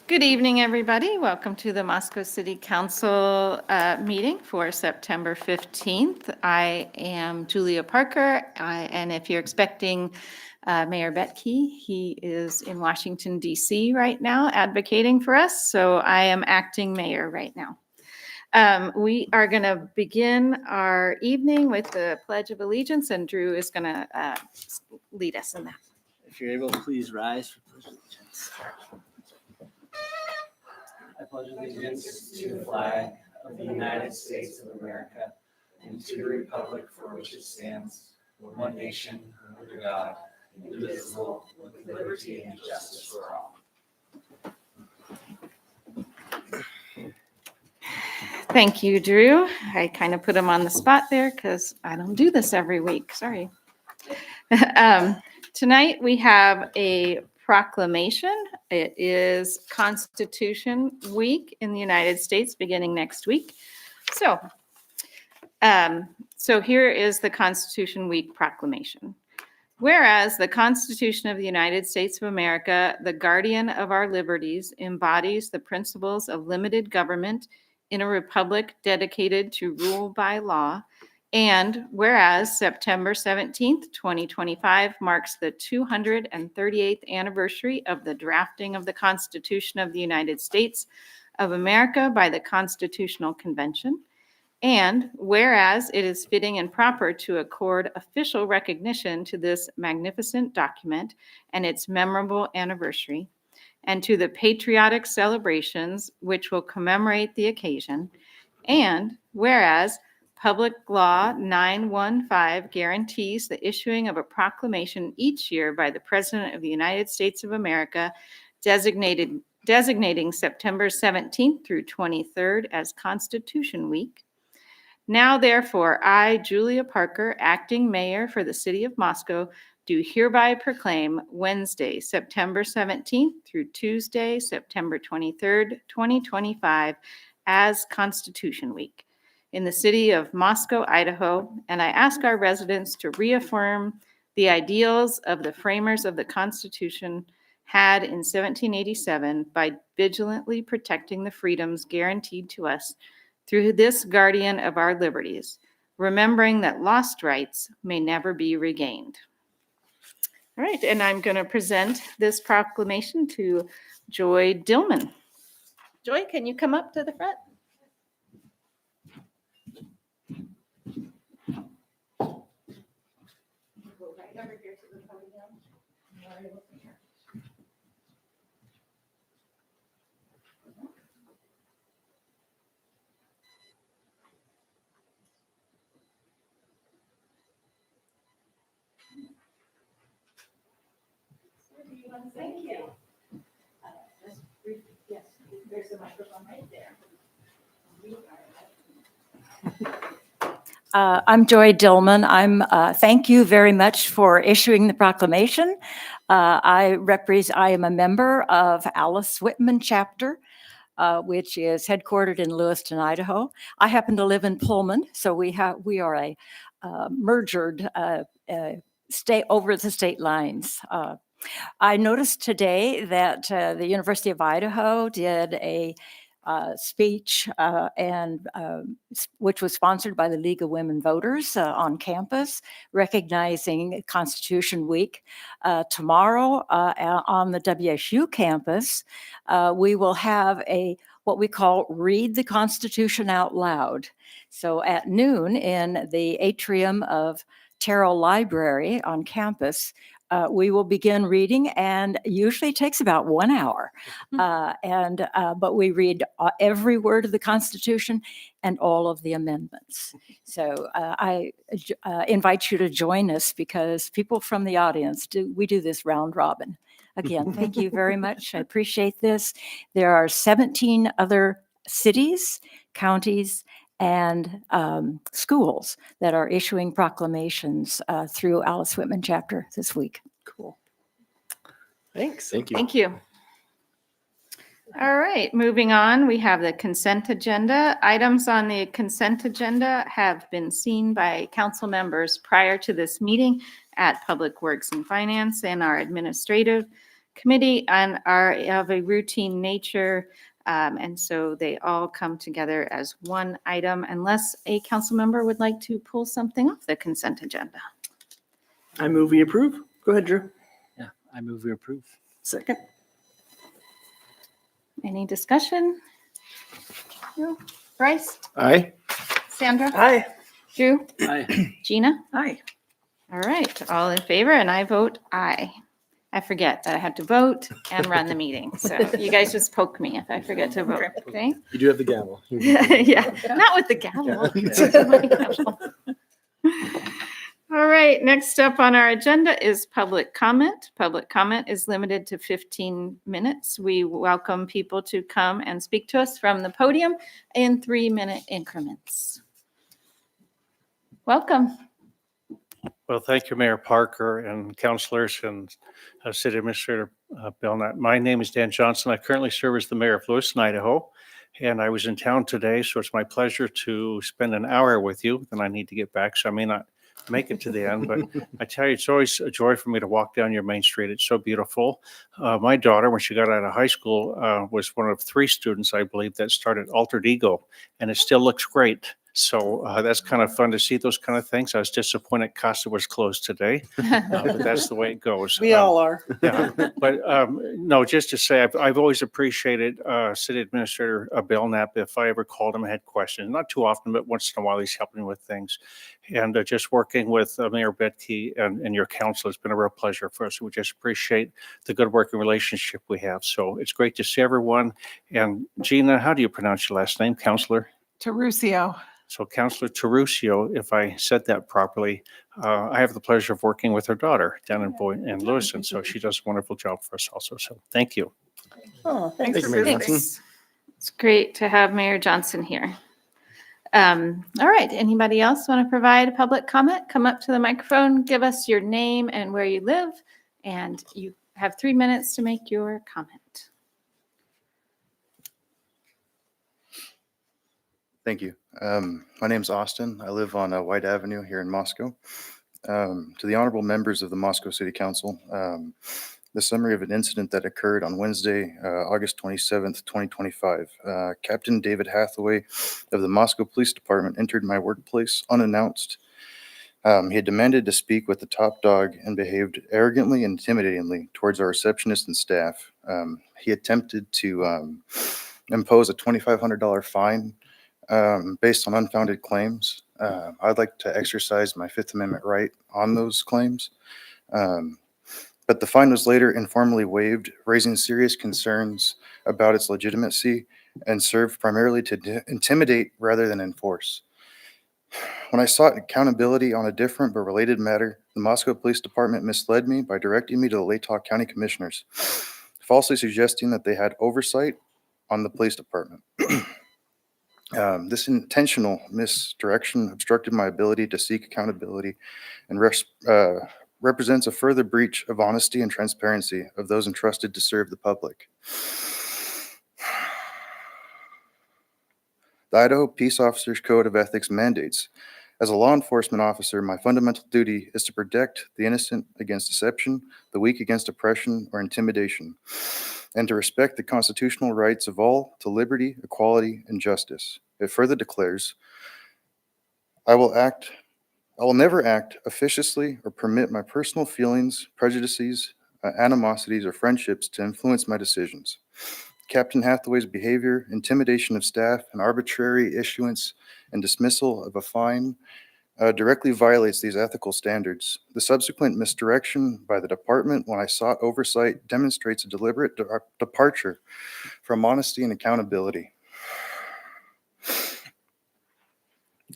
Good evening, everybody. Welcome to the Moscow City Council meeting for September 15th. I am Julia Parker, and if you're expecting Mayor Betke, he is in Washington, D.C. right now advocating for us, so I am acting mayor right now. We are going to begin our evening with the Pledge of Allegiance, and Drew is going to lead us in that. If you're able, please rise for Pledge of Allegiance. I pledge allegiance to the flag of the United States of America and to the republic for which it stands, one nation, under God, indivisible, with liberty and justice for all. Thank you, Drew. I kind of put him on the spot there because I don't do this every week. Sorry. Tonight we have a proclamation. It is Constitution Week in the United States beginning next week. So here is the Constitution Week proclamation. Whereas the Constitution of the United States of America, the guardian of our liberties, embodies the principles of limited government in a republic dedicated to rule by law, and whereas September 17th, 2025 marks the 238th anniversary of the drafting of the Constitution of the United States of America by the Constitutional Convention, and whereas it is fitting and proper to accord official recognition to this magnificent document and its memorable anniversary, and to the patriotic celebrations which will commemorate the occasion, and whereas Public Law 915 guarantees the issuing of a proclamation each year by the President of the United States of America designating September 17th through 23rd as Constitution Week. Now, therefore, I, Julia Parker, acting mayor for the city of Moscow, do hereby proclaim Wednesday, September 17th through Tuesday, September 23rd, 2025 as Constitution Week in the city of Moscow, Idaho, and I ask our residents to reaffirm the ideals of the framers of the Constitution had in 1787 by vigilantly protecting the freedoms guaranteed to us through this guardian of our liberties, remembering that lost rights may never be regained. All right, and I'm going to present this proclamation to Joy Dillman. Joy, can you come up to the front? Thank you. Yes, there's a microphone right there. I'm Joy Dillman. Thank you very much for issuing the proclamation. I am a member of Alice Whitman chapter, which is headquartered in Lewiston, Idaho. I happen to live in Pullman, so we are a merged state over the state lines. I noticed today that the University of Idaho did a speech which was sponsored by the League of Women Voters on campus, recognizing Constitution Week. Tomorrow on the WSU campus, we will have what we call Read the Constitution Out Loud. So at noon in the atrium of Terrell Library on campus, we will begin reading, and usually it takes about 1 hour. But we read every word of the Constitution and all of the amendments. So I invite you to join us, because people from the audience we do this round robin. Again, thank you very much. I appreciate this. There are 17 other cities, counties, and schools that are issuing proclamations through Alice Whitman chapter this week. Cool. Thanks. Thank you. Thank you. All right, moving on, we have the consent agenda. Items on the consent agenda have been seen by council members prior to this meeting at Public Works and Finance and our administrative committee and are of a routine nature. And so they all come together as one item unless a council member would like to pull something off the consent agenda. I move we approve. Go ahead, Drew. Yeah, I move we approve. Second. Any discussion? No? Bryce, Aye. Sandra, Aye. Drew, Aye. Gina? Aye. All right, all in favor, and I vote aye. I forget that I have to vote and run the meeting, so you guys just poke me if I forget to vote, okay? You do have the gavel. Yeah, not with the gavel. My gavel. All right, next up on our agenda is public comment. Public comment is limited to 15 minutes. We welcome people to come and speak to us from the podium in 3-minute increments. Welcome. Well, thank you, Mayor Parker and councilors and City Administrator Belknap. My name is Dan Johnson. I currently serve as the mayor of Lewiston, Idaho, and I was in town today, so it's my pleasure to spend an hour with you. Then I need to get back, so I may not make it to the end, but I tell you, it's always a joy for me to walk down your main street. It's so beautiful. My daughter, when she got out of high school, was one of 3 students, I believe, that started Altered Ego, and it still looks great. So that's kind of fun to see those kind of things. I was disappointed Casa was closed today, but that's the way it goes. We all are. Yeah, but no, just to say, I've always appreciated City Administrator Belknap. If I ever called him and had questions, not too often, but once in a while, he's helping me with things. And just working with Mayor Betke and your council has been a real pleasure for us. We just appreciate the good working relationship we have. So it's great to see everyone. And Gina, how do you pronounce your last name, Councilor? Terusio. So Councilor Terusio, if I said that properly, I have the pleasure of working with her daughter down in Lewiston. So she does a wonderful job for us also. So thank you. Oh, Thanks thank for you, Mayor visiting. Johnson. It's great to have Mayor Johnson here. All right, anybody else want to provide a public comment? Come up to the microphone, give us your name and where you live, and you have 3 minutes to make your comment. Thank you. My name's Austin. I live on White Avenue here in Moscow. To the honorable members of the Moscow City Council, the summary of an incident that occurred on Wednesday, August 27th, 2025. Captain David Hathaway of the Moscow Police Department entered my workplace unannounced. He had demanded to speak with the top dog and behaved arrogantly and intimidatingly towards our receptionist and staff. He attempted to impose a $2,500 fine based on unfounded claims. I'd like to exercise my Fifth Amendment right on those claims. But the fine was later informally waived, raising serious concerns about its legitimacy and served primarily to intimidate rather than enforce. When I sought accountability on a different but related matter, the Moscow Police Department misled me by directing me to the Latah County Commissioners, falsely suggesting that they had oversight on the police department. This intentional misdirection obstructed my ability to seek accountability and represents a further breach of honesty and transparency of those entrusted to serve the public. The Idaho Peace Officers Code of Ethics mandates, as a law enforcement officer, my fundamental duty is to protect the innocent against deception, the weak against oppression or intimidation, and to respect the constitutional rights of all to liberty, equality, and justice. It further declares, I will never act officiously or permit my personal feelings, prejudices, animosities, or friendships to influence my decisions. Captain Hathaway's behavior, intimidation of staff, and arbitrary issuance and dismissal of a fine directly violates these ethical standards. The subsequent misdirection by the department when I sought oversight demonstrates a deliberate departure from honesty and accountability.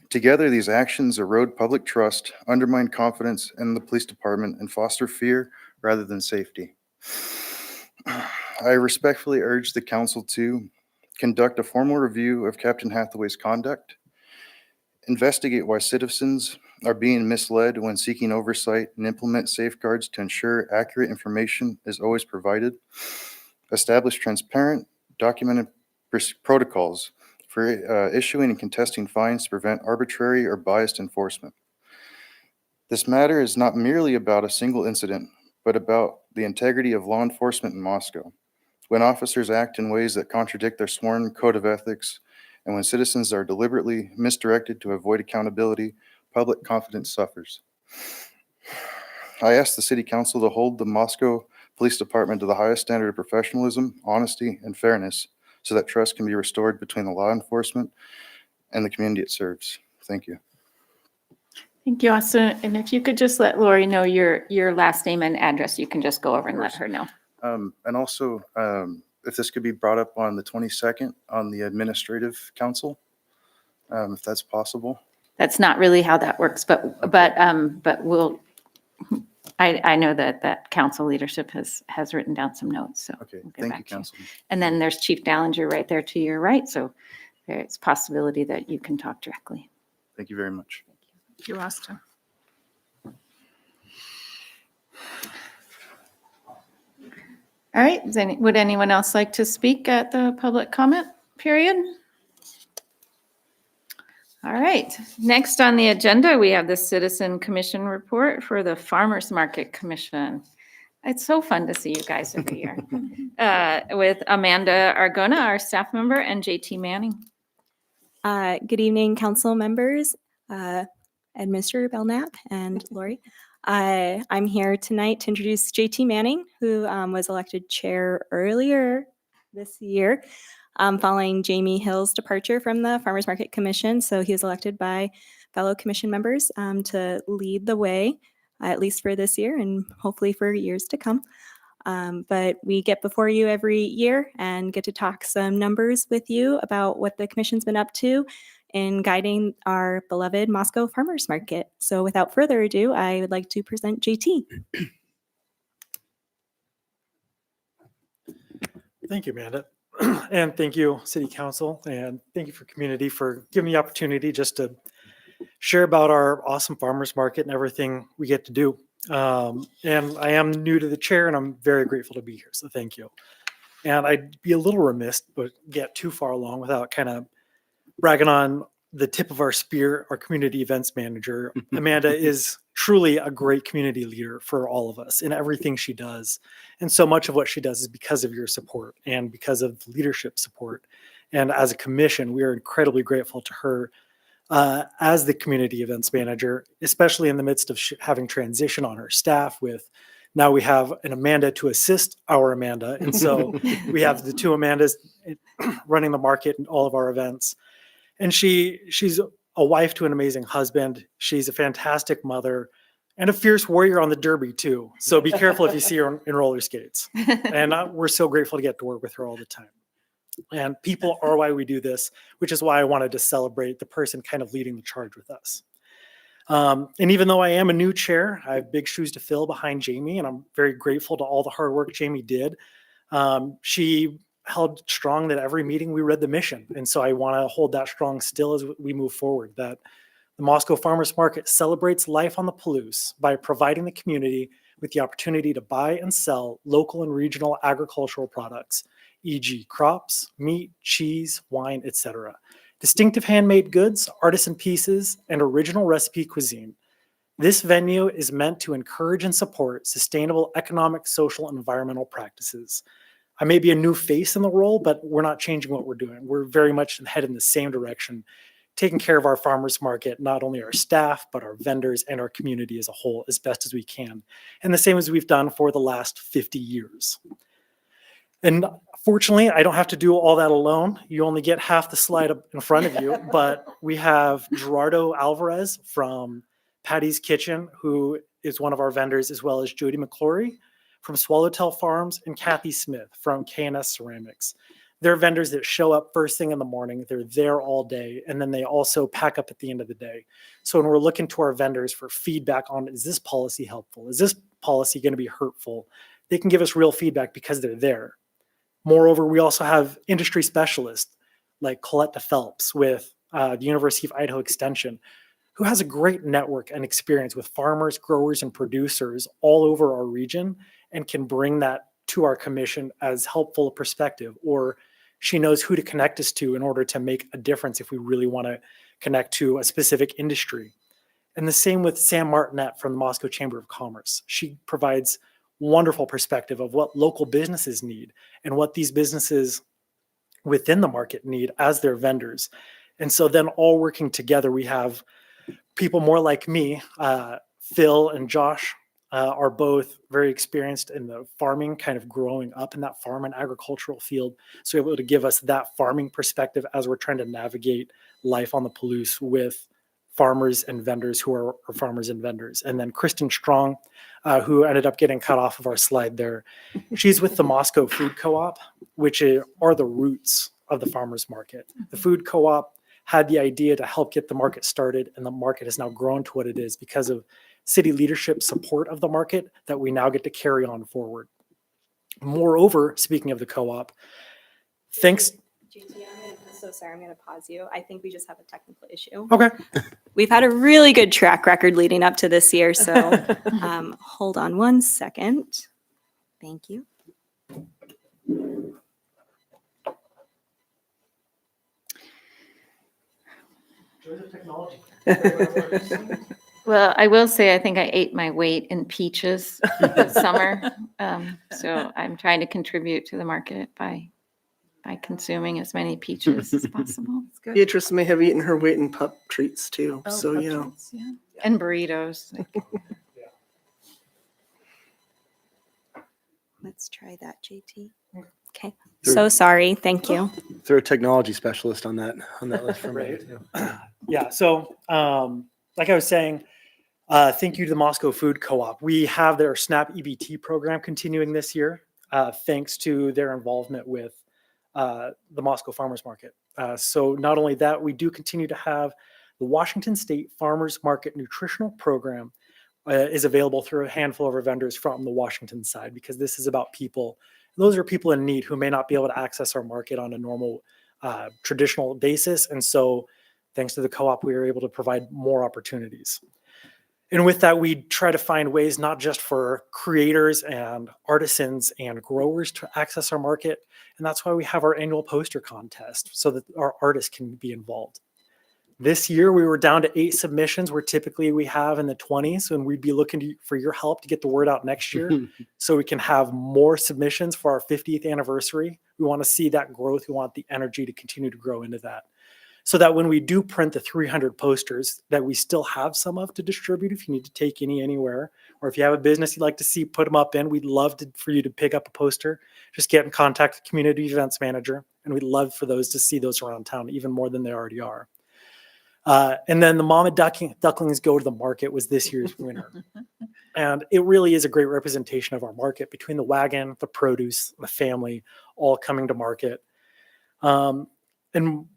Together, these actions erode public trust, undermine confidence in the police department, and foster fear rather than safety. I respectfully urge the council to conduct a formal review of Captain Hathaway's conduct, investigate why citizens are being misled when seeking oversight, and implement safeguards to ensure accurate information is always provided, establish transparent, documented protocols for issuing and contesting fines to prevent arbitrary or biased enforcement. This matter is not merely about a single incident, but about the integrity of law enforcement in Moscow. When officers act in ways that contradict their sworn code of ethics, and when citizens are deliberately misdirected to avoid accountability, public confidence suffers. I ask the City Council to hold the Moscow Police Department to the highest standard of professionalism, honesty, and fairness so that trust can be restored between the law enforcement and the community it serves. Thank you. Thank you, Austin. And if you could just let Lori know your last name and address, you can just go over and let course. her know. And also, if this could be brought up on the 22nd on the Administrative Council, if that's possible. That's not really how that works, but we'll, I know that council leadership has written down some notes, so. Okay, we'll get thank back you, to Councilman. And then there's Chief Dallinger right there to your right, so there's possibility that you can talk directly. Thank you very much. Thank you, Austin. All right, would anyone else like to speak at the public comment period? All right, next on the agenda, we have the Citizen Commission report for the Farmers Market Commission. It's so fun to see you guys every year. With Amanda Argona, our staff member, and JT Manning. Good evening, council members, Administrator Belknap and Lori. I'm here tonight to introduce JT Manning, who was elected chair earlier this year, following Jamie Hill's departure from the Farmers Market Commission. So he was elected by fellow commission members to lead the way, at least for this year and hopefully for years to come. But we get before you every year and get to talk some numbers with you about what the commission's been up to in guiding our beloved Moscow Farmers Market. So without further ado, I would like to present JT. Thank you, Amanda. And thank you, City Council, and thank you for community for giving me the opportunity just to share about our awesome farmers market and everything we get to do. And I am new to the chair, and I'm very grateful to be here, so thank you. And I'd be a little remiss, but get too far along without kind of bragging on the tip of our spear, our community events manager. Amanda is truly a great community leader for all of us in everything she does. And so much of what she does is because of your support and because of leadership support. And as a commission, we are incredibly grateful to her as the community events manager, especially in the midst of having transition on her staff with now we have an Amanda to assist our Amanda. And so we have the two Amandas running the market and all of our events. And she's a wife to an amazing husband. She's a fantastic mother and a fierce warrior on the derby too. So be careful if you see her in roller skates. And we're so grateful to get to work with her all the time. And people are why we do this, which is why I wanted to celebrate the person kind of leading the charge with us. And even though I am a new chair, I have big shoes to fill behind Jamie, and I'm very grateful to all the hard work Jamie did. She held strong that every meeting we read the mission. And so I want to hold that strong still as we move forward, that the Moscow Farmers Market celebrates life on the Palouse by providing the community with the opportunity to buy and sell local and regional agricultural products, e.g. crops, meat, cheese, wine, etc. Distinctive handmade goods, artisan pieces, and original recipe cuisine. This venue is meant to encourage and support sustainable economic, social, and environmental practices. I may be a new face in the role, but we're not changing what we're doing. We're very much headed in the same direction, taking care of our farmers market, not only our staff, but our vendors and our community as a whole as best as we can. And the same as we've done for the last 50 years. And fortunately, I don't have to do all that alone. You only get half the slide up in front of you, but we have Gerardo Alvarez from Patty's Kitchen, who is one of our vendors, as well as Jody McClory from Swallowtail Farms and Kathy Smith from K&S Ceramics. They're vendors that show up first thing in the morning. They're there all day, and then they also pack up at the end of the day. So when we're looking to our vendors for feedback on, is this policy helpful? Is this policy going to be hurtful? They can give us real feedback because they're there. Moreover, we also have industry specialists like Colette DePhelps with the University of Idaho Extension, who has a great network and experience with farmers, growers, and producers all over our region and can bring that to our commission as helpful a perspective, or she knows who to connect us to in order to make a difference if we really want to connect to a specific industry. And the same with Sam Martinet from the Moscow Chamber of Commerce. She provides wonderful perspective of what local businesses need and what these businesses within the market need as their vendors. And so then all working together, we have people more like me, Phil and Josh are both very experienced in the farming, kind of growing up in that farm and agricultural field. So able to give us that farming perspective as we're trying to navigate life on the Palouse with farmers and vendors who are farmers and vendors. And then Kristen Strong, who ended up getting cut off of our slide there. She's with the Moscow Food Co-op, which are the roots of the farmers market. The food co-op had the idea to help get the market started, and the market has now grown to what it is because of city leadership support of the market that we now get to carry on forward. Moreover, speaking of the co-op, thanks. So sorry, I'm going to pause you. I think we just have a technical issue. Okay. We've had a really good track record leading up to this year, so hold on one second. Thank you. Well, I will say, I think I ate my weight in peaches this summer. So I'm trying to contribute to the market by consuming as many peaches as possible. It's good. Beatrice may have eaten her weight in pup treats too. So, pup you know. treats, yeah. And burritos. Let's try that, JT. Okay. So sorry. Thank you. Throw a technology specialist on that list for me. Yeah. So, like I was saying, thank you to the Moscow Food Co-op. We have their SNAP EBT program continuing this year, thanks to their involvement with the Moscow Farmers Market. So not only that, we do continue to have the Washington State Farmers Market Nutritional Program is available through a handful of our vendors from the Washington side, because this is about people. Those are people in need who may not be able to access our market on a normal traditional basis. And so thanks to the co-op, we were able to provide more opportunities. And with that, we try to find ways not just for creators and artisans and growers to access our market. And that's why we have our annual poster contest, so that our artists can be involved. This year, we were down to 8 submissions, where typically we have in the 20s, and we'd be looking for your help to get the word out next year so we can have more submissions for our 50th anniversary. We want to see that growth. We want the energy to continue to grow into that, so that when we do print the 300 posters, that we still have some of to distribute if you need to take anywhere, or if you have a business you'd like to see, put them up in. We'd love for you to pick up a poster. Just get in contact with the community events manager, and we'd love for those to see those around town, even more than they already are. And then the Mama Ducklings Go to the Market was this year's winner. And it really is a great representation of our market, between the wagon, the produce, the family, all coming to market. And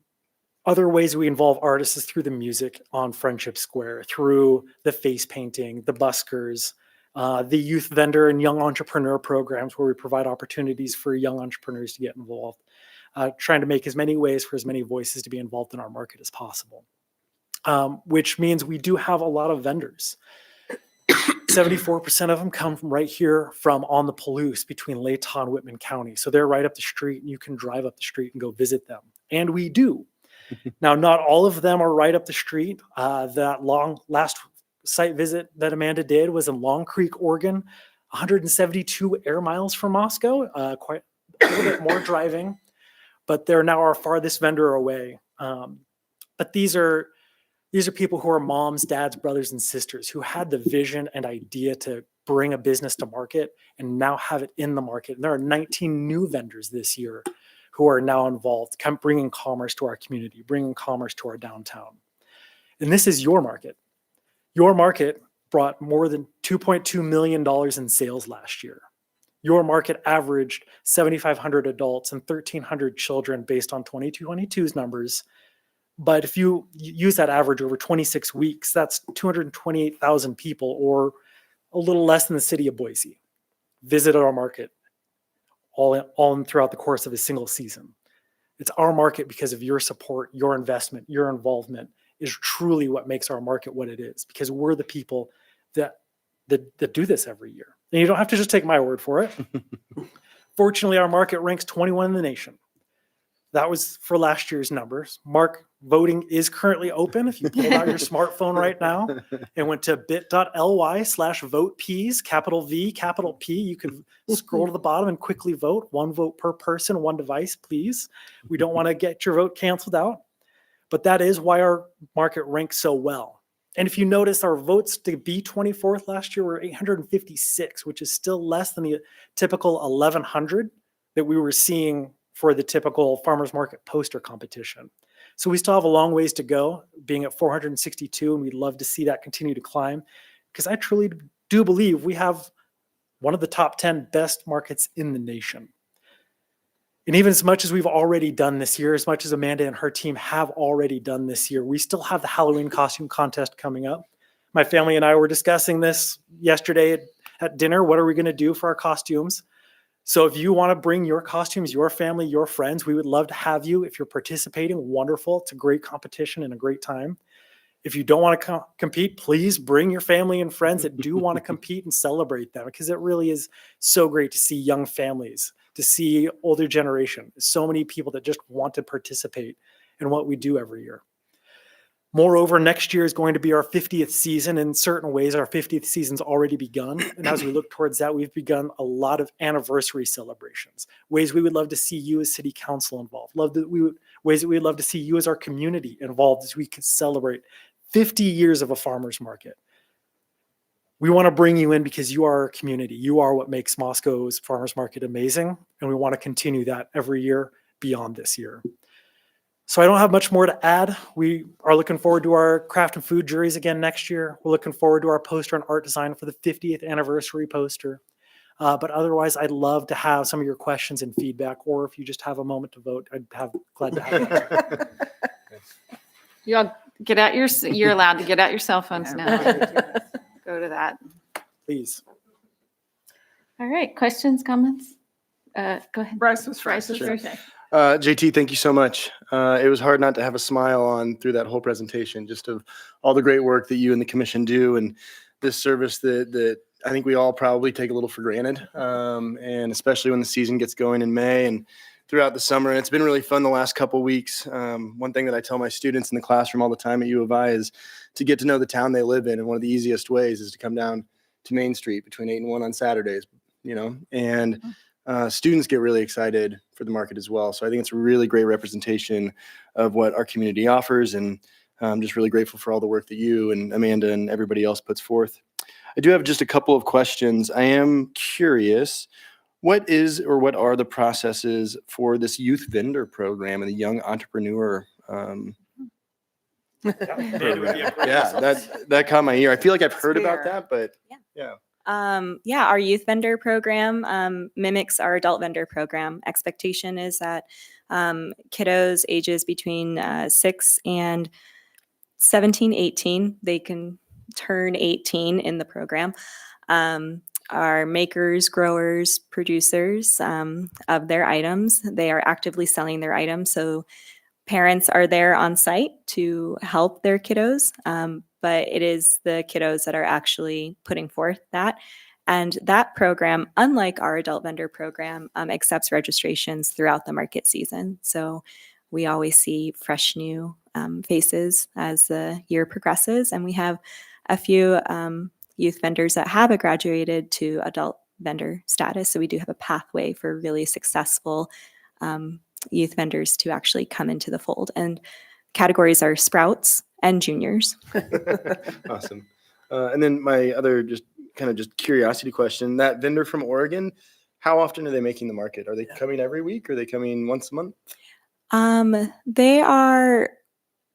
other ways we involve artists is through the music on Friendship Square, through the face painting, the buskers, the youth vendor and young entrepreneur programs, where we provide opportunities for young entrepreneurs to get involved, trying to make as many ways for as many voices to be involved in our market as possible. Which means we do have a lot of vendors. 74% of them come from right here from on the Palouse between Layton and Whitman County. So they're right up the street, and you can drive up the street and go visit them. And we do. Now, not all of them are right up the street. That last site visit that Amanda did was in Long Creek, Oregon, 172 air miles from Moscow, quite a little bit more driving, but they're now our farthest vendor away. But these are people who are moms, dads, brothers, and sisters who had the vision and idea to bring a business to market and now have it in the market. And there are 19 new vendors this year who are now involved, bringing commerce to our community, bringing commerce to our downtown. And this is your market. Your market brought more than $2.2 million in sales last year. Your market averaged 7,500 adults and 1,300 children based on 2022's numbers. But if you use that average over 26 weeks, that's 228,000 people, or a little less than the city of Boise, visited our market all throughout the course of a single season. It's our market because of your support, your investment, your involvement is truly what makes our market what it is, because we're the people that do this every year. And you don't have to just take my word for it. Fortunately, our market ranks 21 in the nation. That was for last year's numbers. Mark, voting is currently open. If you pulled out your smartphone right now and went to bit.ly/voteps, capital V, capital P, you could scroll to the bottom and quickly vote. One vote per person, one device, please. We don't want to get your vote canceled out. But that is why our market ranks so well. And if you notice, our votes to be 24th last year were 856, which is still less than the typical 1,100 that we were seeing for the typical farmers market poster competition. So we still have a long ways to go, being at 462, and we'd love to see that continue to climb, because I truly do believe we have one of the top 10 best markets in the nation. And even as much as we've already done this year, as much as Amanda and her team have already done this year, we still have the Halloween costume contest coming up. My family and I were discussing this yesterday at dinner. What are we going to do for our costumes? So if you want to bring your costumes, your family, your friends, we would love to have you. If you're participating, wonderful. It's a great competition and a great time. If you don't want to compete, please bring your family and friends that do want to compete and celebrate them, because it really is so great to see young families, to see older generation, so many people that just want to participate in what we do every year. Moreover, next year is going to be our 50th season. In certain ways, our 50th season's already begun. And as we look towards that, we've begun a lot of anniversary celebrations, ways we would love to see you as city council involved, ways that we would love to see you as our community involved as we can celebrate 50 years of a farmer's market. We want to bring you in because you are our community. You are what makes Moscow's farmer's market amazing. And we want to continue that every year beyond this year. So I don't have much more to add. We are looking forward to our craft and food juries again next year. We're looking forward to our poster and art design for the 50th anniversary poster. But otherwise, I'd love to have some of your questions and feedback, or if you just have a moment to vote, glad to have that. You all you're allowed to get out your cell phones now. Go to that. Please. All right, questions, comments? Go ahead. Bryce was first. Bryce was first. Okay. JT, thank you so much. It was hard not to have a smile on through that whole presentation, just of all the great work that you and the commission do, and this service that I think we all probably take a little for granted, and especially when the season gets going in May and throughout the summer. And it's been really fun the last couple of weeks. One thing that I tell my students in the classroom all the time at U of I is to get to know the town they live in. And one of the easiest ways is to come down to Main Street between 8 and 1 on Saturdays, and students get really excited for the market as well. So I think it's a really great representation of what our community offers. And I'm just really grateful for all the work that you and Amanda and everybody else puts forth. I do have just a couple of questions. I am curious, what are the processes for this youth vendor program and the young entrepreneur? Yeah, that caught my ear. I feel like I've heard about that, but yeah. Our youth vendor program mimics our adult vendor program. Expectation is that kiddos ages between 6 and 17, 18, they can turn 18 in the program. Are makers, growers, producers of their items. They are actively selling their items. So parents are there on site to help their kiddos, but it is the kiddos that are actually putting forth that. And that program, unlike our adult vendor program, accepts registrations throughout the market season. So we always see fresh new faces as the year progresses. And we have a few youth vendors that have graduated to adult vendor status. So we do have a pathway for really successful youth vendors to actually come into the fold. And categories are sprouts and juniors. Awesome. And then my other just curiosity question, that vendor from Oregon, how often are they making the market? Are they coming every week? Or are they coming once a month? They are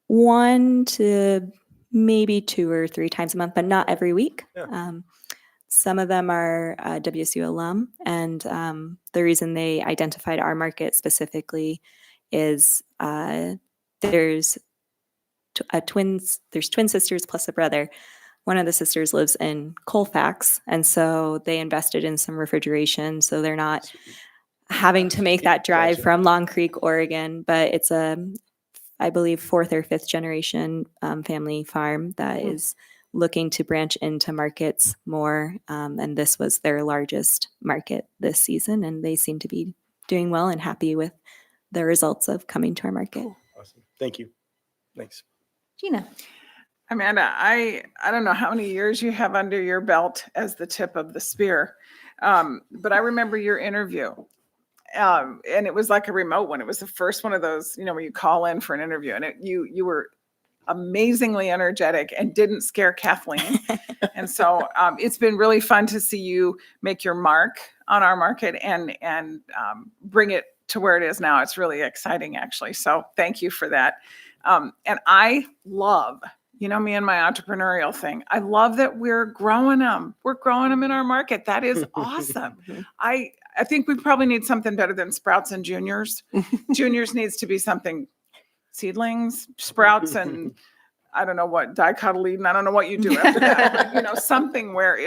1 to maybe 2 or 3 times a month, but not every week. Yeah. Some of them are WSU alum, and the reason they identified our market specifically is there's twin sisters plus a brother. One of the sisters lives in Colfax, and so they invested in some refrigeration, so they're not having to make that drive from Long Creek, Oregon, but it's I believe 4th or 5th generation family farm that is looking to branch into markets more. And this was their largest market this season, and they seem to be doing well and happy with the results of coming to our market. Awesome. Thank you. Thanks. Gina? Amanda, I don't know how many years you have under your belt as the tip of the spear, but I remember your interview, and it was like a remote one. It was the first one of those, where you call in for an interview, and you were amazingly energetic and didn't scare Kathleen. And so it's been really fun to see you make your mark on our market and bring it to where it is now. It's really exciting, actually. So thank you for that. And I love, me and my entrepreneurial thing. I love that we're growing them. We're growing them in our market. That is awesome. I think we probably need something better than sprouts and juniors. Juniors needs to be something seedlings, sprouts, and I don't know what, dicotyledon. I don't know what you do after that. But, something where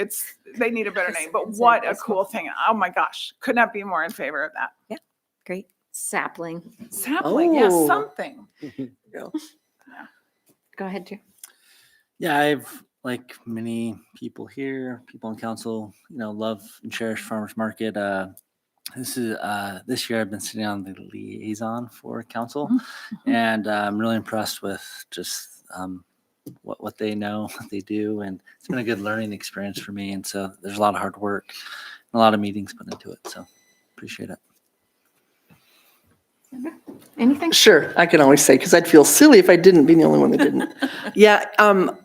they need a better name. But what a cool thing. Oh my gosh. Could not be more in favor of that. Great. Sapling. Sapling. Yes, something. Go ahead, Drew. Yeah, I've, like many people here, people on council, love and cherish farmers market. This year I've been sitting on the liaison for council, and I'm really impressed with just what they know, what they do, and it's been a good learning experience for me. And so there's a lot of hard work, and a lot of meetings put into it. So appreciate it. Anything? Sure, I can always say, because I'd feel silly if I didn't be the only one that didn't. Yeah,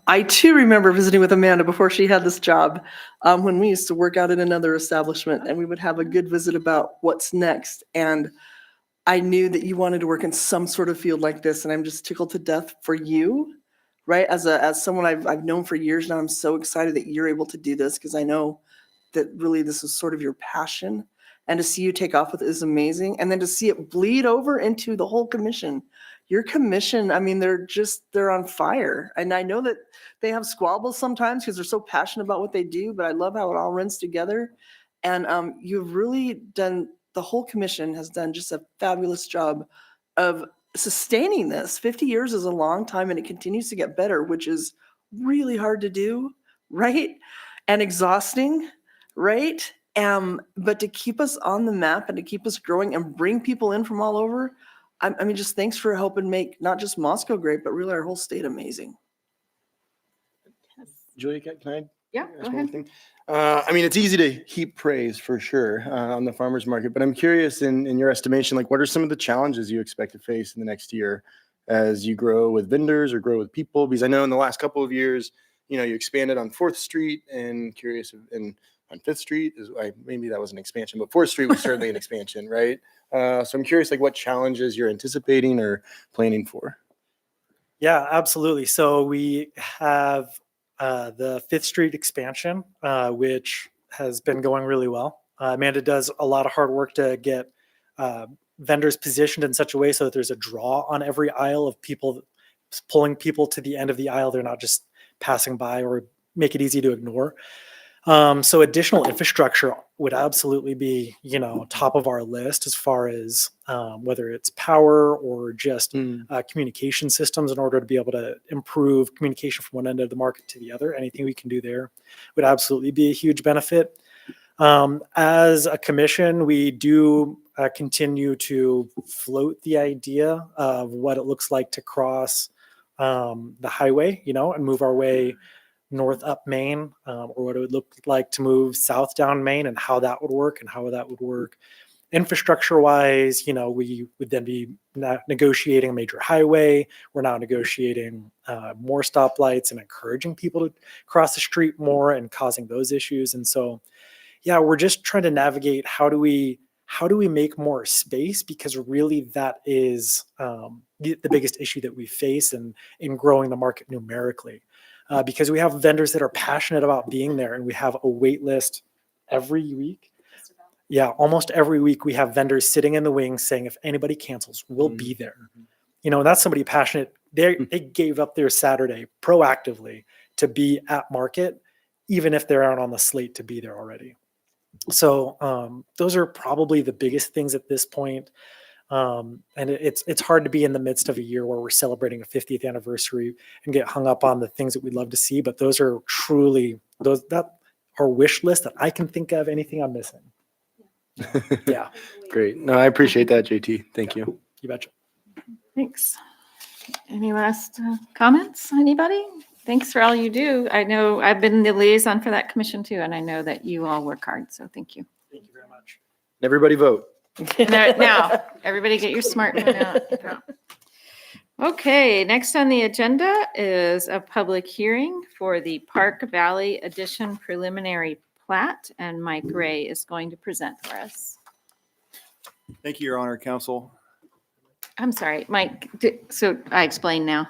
I too remember visiting with Amanda before she had this job, when we used to work out in another establishment, and we would have a good visit about what's next. And I knew that you wanted to work in some sort of field like this, and I'm just tickled to death for you, right? As someone I've known for years now, I'm so excited that you're able to do this, because I know that really this is sort of your passion. And to see you take off with it is amazing. And then to see it bleed over into the whole commission. Your commission, I mean, they're on fire. And I know that they have squabbles sometimes because they're so passionate about what they do, but I love how it all runs together. And you've really done, the whole commission has done just a fabulous job of sustaining this. 50 years is a long time, and it continues to get better, which is really hard to do, right? And exhausting, right? But to keep us on the map and to keep us growing and bring people in from all over, I mean, just thanks for helping make not just Moscow great, but really our whole state amazing. Julia, can I Yeah, ask go one ahead. thing? I mean, it's easy to heap praise for sure on the farmers market, but I'm curious in your estimation, like what are some of the challenges you expect to face in the next year as you grow with vendors or grow with people? Because I know in the last couple of years, you expanded on 4th Street, and curious and on 5th Street maybe that was an expansion, but 4th Street was certainly an expansion, right? So I'm curious, like what challenges you're anticipating or planning for? Yeah, absolutely. So we have the 5th Street expansion, which has been going really well. Amanda does a lot of hard work to get vendors positioned in such a way so that there's a draw on every aisle of people, pulling people to the end of the aisle. They're not just passing by, or make it easy to ignore. So additional infrastructure would absolutely be, top of our list as far as whether it's power or just communication systems in order to be able to improve communication from one end of the market to the other. Anything we can do there would absolutely be a huge benefit. As a commission, we do continue to float the idea of what it looks like to cross the highway, and move our way north up Main, or what it would look like to move south down Main, and how that would work infrastructure wise. We would then be negotiating a major highway. We're now negotiating more stoplights and encouraging people to cross the street more and causing those issues. And so, yeah, we're just trying to navigate how do we make more space, because really that is the biggest issue that we face in growing the market numerically. Because we have vendors that are passionate about being there, and we have a wait list every week. Yeah, almost every week we have vendors sitting in the wings saying, if anybody cancels, we'll be there. That's somebody passionate. They gave up their Saturday proactively to be at market, even if they aren't on the slate to be there already. So those are probably the biggest things at this point. And it's hard to be in the midst of a year where we're celebrating a 50th anniversary and get hung up on the things that we'd love to see. But those are truly that our wish list that I can think of. Anything I'm missing. Yeah. Great. No, I appreciate that, JT. Thank you. You betcha. Thanks. Any last comments? Anybody? Thanks for all you do. I know I've been the liaison for that commission too, and I know that you all work hard, so thank you. Thank you very much. Everybody vote. Now, everybody get your smartphone out. Okay, next on the agenda is a public hearing for the Park Valley Addition preliminary plat, and Mike Ray is going to present for us. Thank you, Your Honor, Council. I'm sorry, Mike, so I explain now.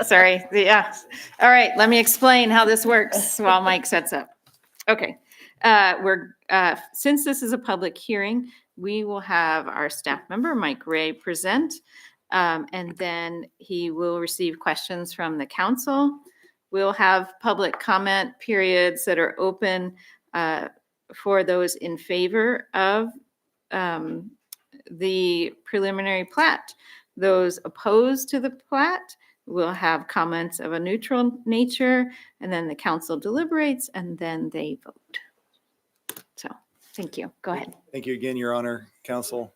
Sorry, yeah. All right, let me explain how this works while Mike sets up. Okay, since this is a public hearing, we will have our staff member, Mike Ray, present, and then he will receive questions from the council. We'll have public comment periods that are open for those in favor of the preliminary plat. Those opposed to the plat will have comments of a neutral nature, and then the council deliberates, and then they vote. So, thank you. Go ahead. Thank you again, Your Honor, Council.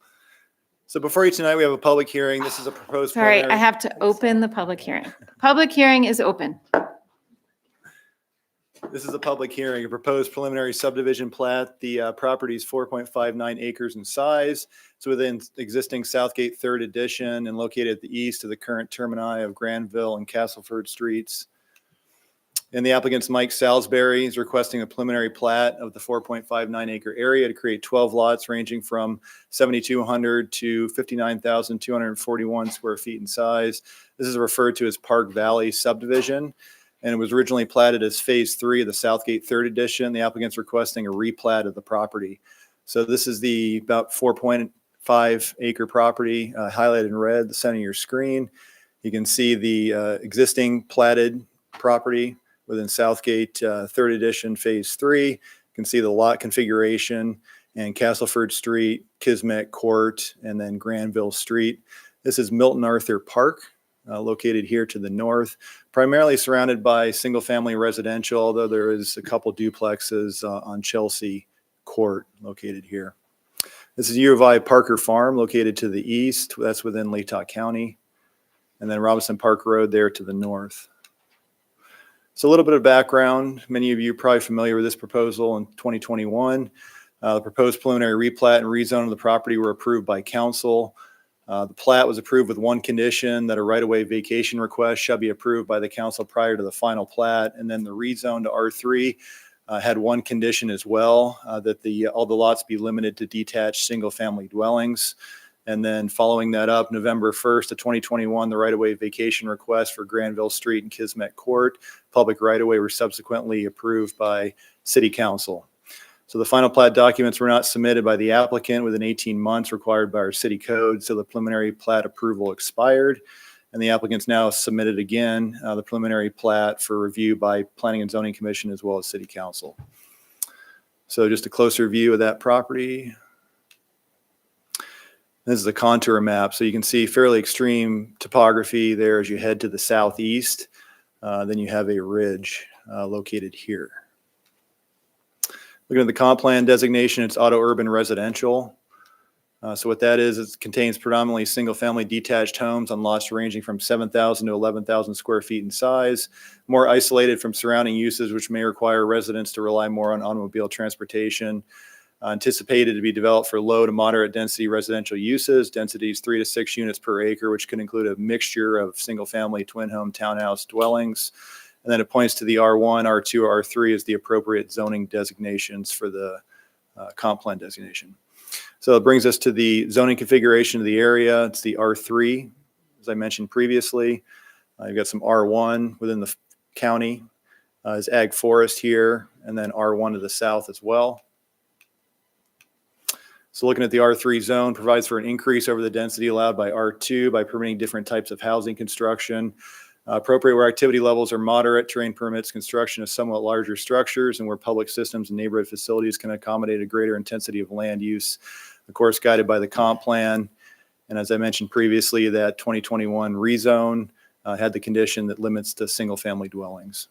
So before you tonight, we have a public hearing. This is a proposed. Sorry, I preliminary- have to open the public hearing. Public hearing is open. This is a public hearing, a proposed preliminary subdivision plat. The property is 4.59 acres in size. It's within existing Southgate Third Edition and located at the east of the current termini of Granville and Castleford Streets. And the applicant's Mike Salisbury is requesting a preliminary plat of the 4.59 acre area to create 12 lots ranging from 7,200 to 59,241 square feet in size. This is referred to as Park Valley subdivision, and it was originally platted as Phase 3 of the Southgate Third Edition. The applicant's requesting a replat of the property. So this is the about 4.5 acre property highlighted in red, the center of your screen. You can see the existing platted property within Southgate Third Edition Phase 3. You can see the lot configuration and Castleford Street, Kismet Court, and then Granville Street. This is Milton Arthur Park, located here to the north, primarily surrounded by single-family residential, although there is a couple duplexes on Chelsea Court located here. This is U of I Parker Farm located to the east. That's within Latah County. And then Robinson Park Road there to the north. So a little bit of background. Many of you are probably familiar with this proposal in 2021. The proposed preliminary replat and rezone of the property were approved by council. The plat was approved with one condition, that a right-of-way vacation request shall be approved by the council prior to the final plat. And then the rezone to R3 had one condition as well, that all the lots be limited to detached single-family dwellings. And then following that up, November 1st of 2021, the right-of-way vacation request for Granville Street and Kismet Court, public right-of-way, were subsequently approved by City Council. So the final plat documents were not submitted by the applicant within 18 months required by our city code, so the preliminary plat approval expired. And the applicant's now submitted again the preliminary plat for review by Planning and Zoning Commission as well as City Council. So just a closer view of that property. This is a contour map, so you can see fairly extreme topography there as you head to the southeast. Then you have a ridge located here. Looking at the comp plan designation, it's auto urban residential. So what that is, it contains predominantly single-family detached homes on lots ranging from 7,000 to 11,000 square feet in size, more isolated from surrounding uses, which may require residents to rely more on automobile transportation. Anticipated to be developed for low to moderate density residential uses, densities 3 to 6 units per acre, which could include a mixture of single-family, twin home, townhouse dwellings. And then it points to the R1, R2, R3 as the appropriate zoning designations for the comp plan designation. So it brings us to the zoning configuration of the area. It's the R3, as I mentioned previously. You've got some R1 within the county, is ag forest here, and then R1 to the south as well. So looking at the R3 zone provides for an increase over the density allowed by R2 by permitting different types of housing construction. Appropriate where activity levels are moderate, terrain permits construction of somewhat larger structures, and where public systems and neighborhood facilities can accommodate a greater intensity of land use, of course, guided by the comp plan. And as I mentioned previously, that 2021 rezone had the condition that limits to single family dwellings.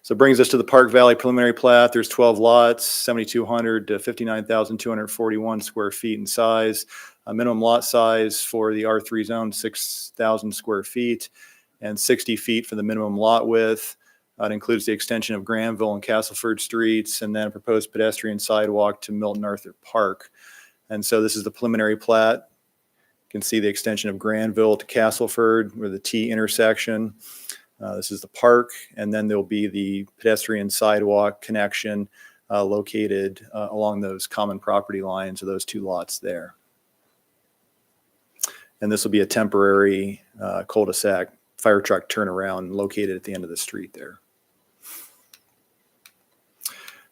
So it brings us to the Park Valley preliminary plat. There's 12 lots, 7,200 to 59,241 square feet in size. A minimum lot size for the R3 zone, 6,000 square feet, and 60 feet for the minimum lot width. It includes the extension of Granville and Castleford streets, and then a proposed pedestrian sidewalk to Milton Arthur Park. And so this is the preliminary plat. You can see the extension of Granville to Castleford with the T intersection. This is the park, and then there'll be the pedestrian sidewalk connection located along those common property lines of those two lots there. And this will be a temporary cul-de-sac fire truck turnaround located at the end of the street there.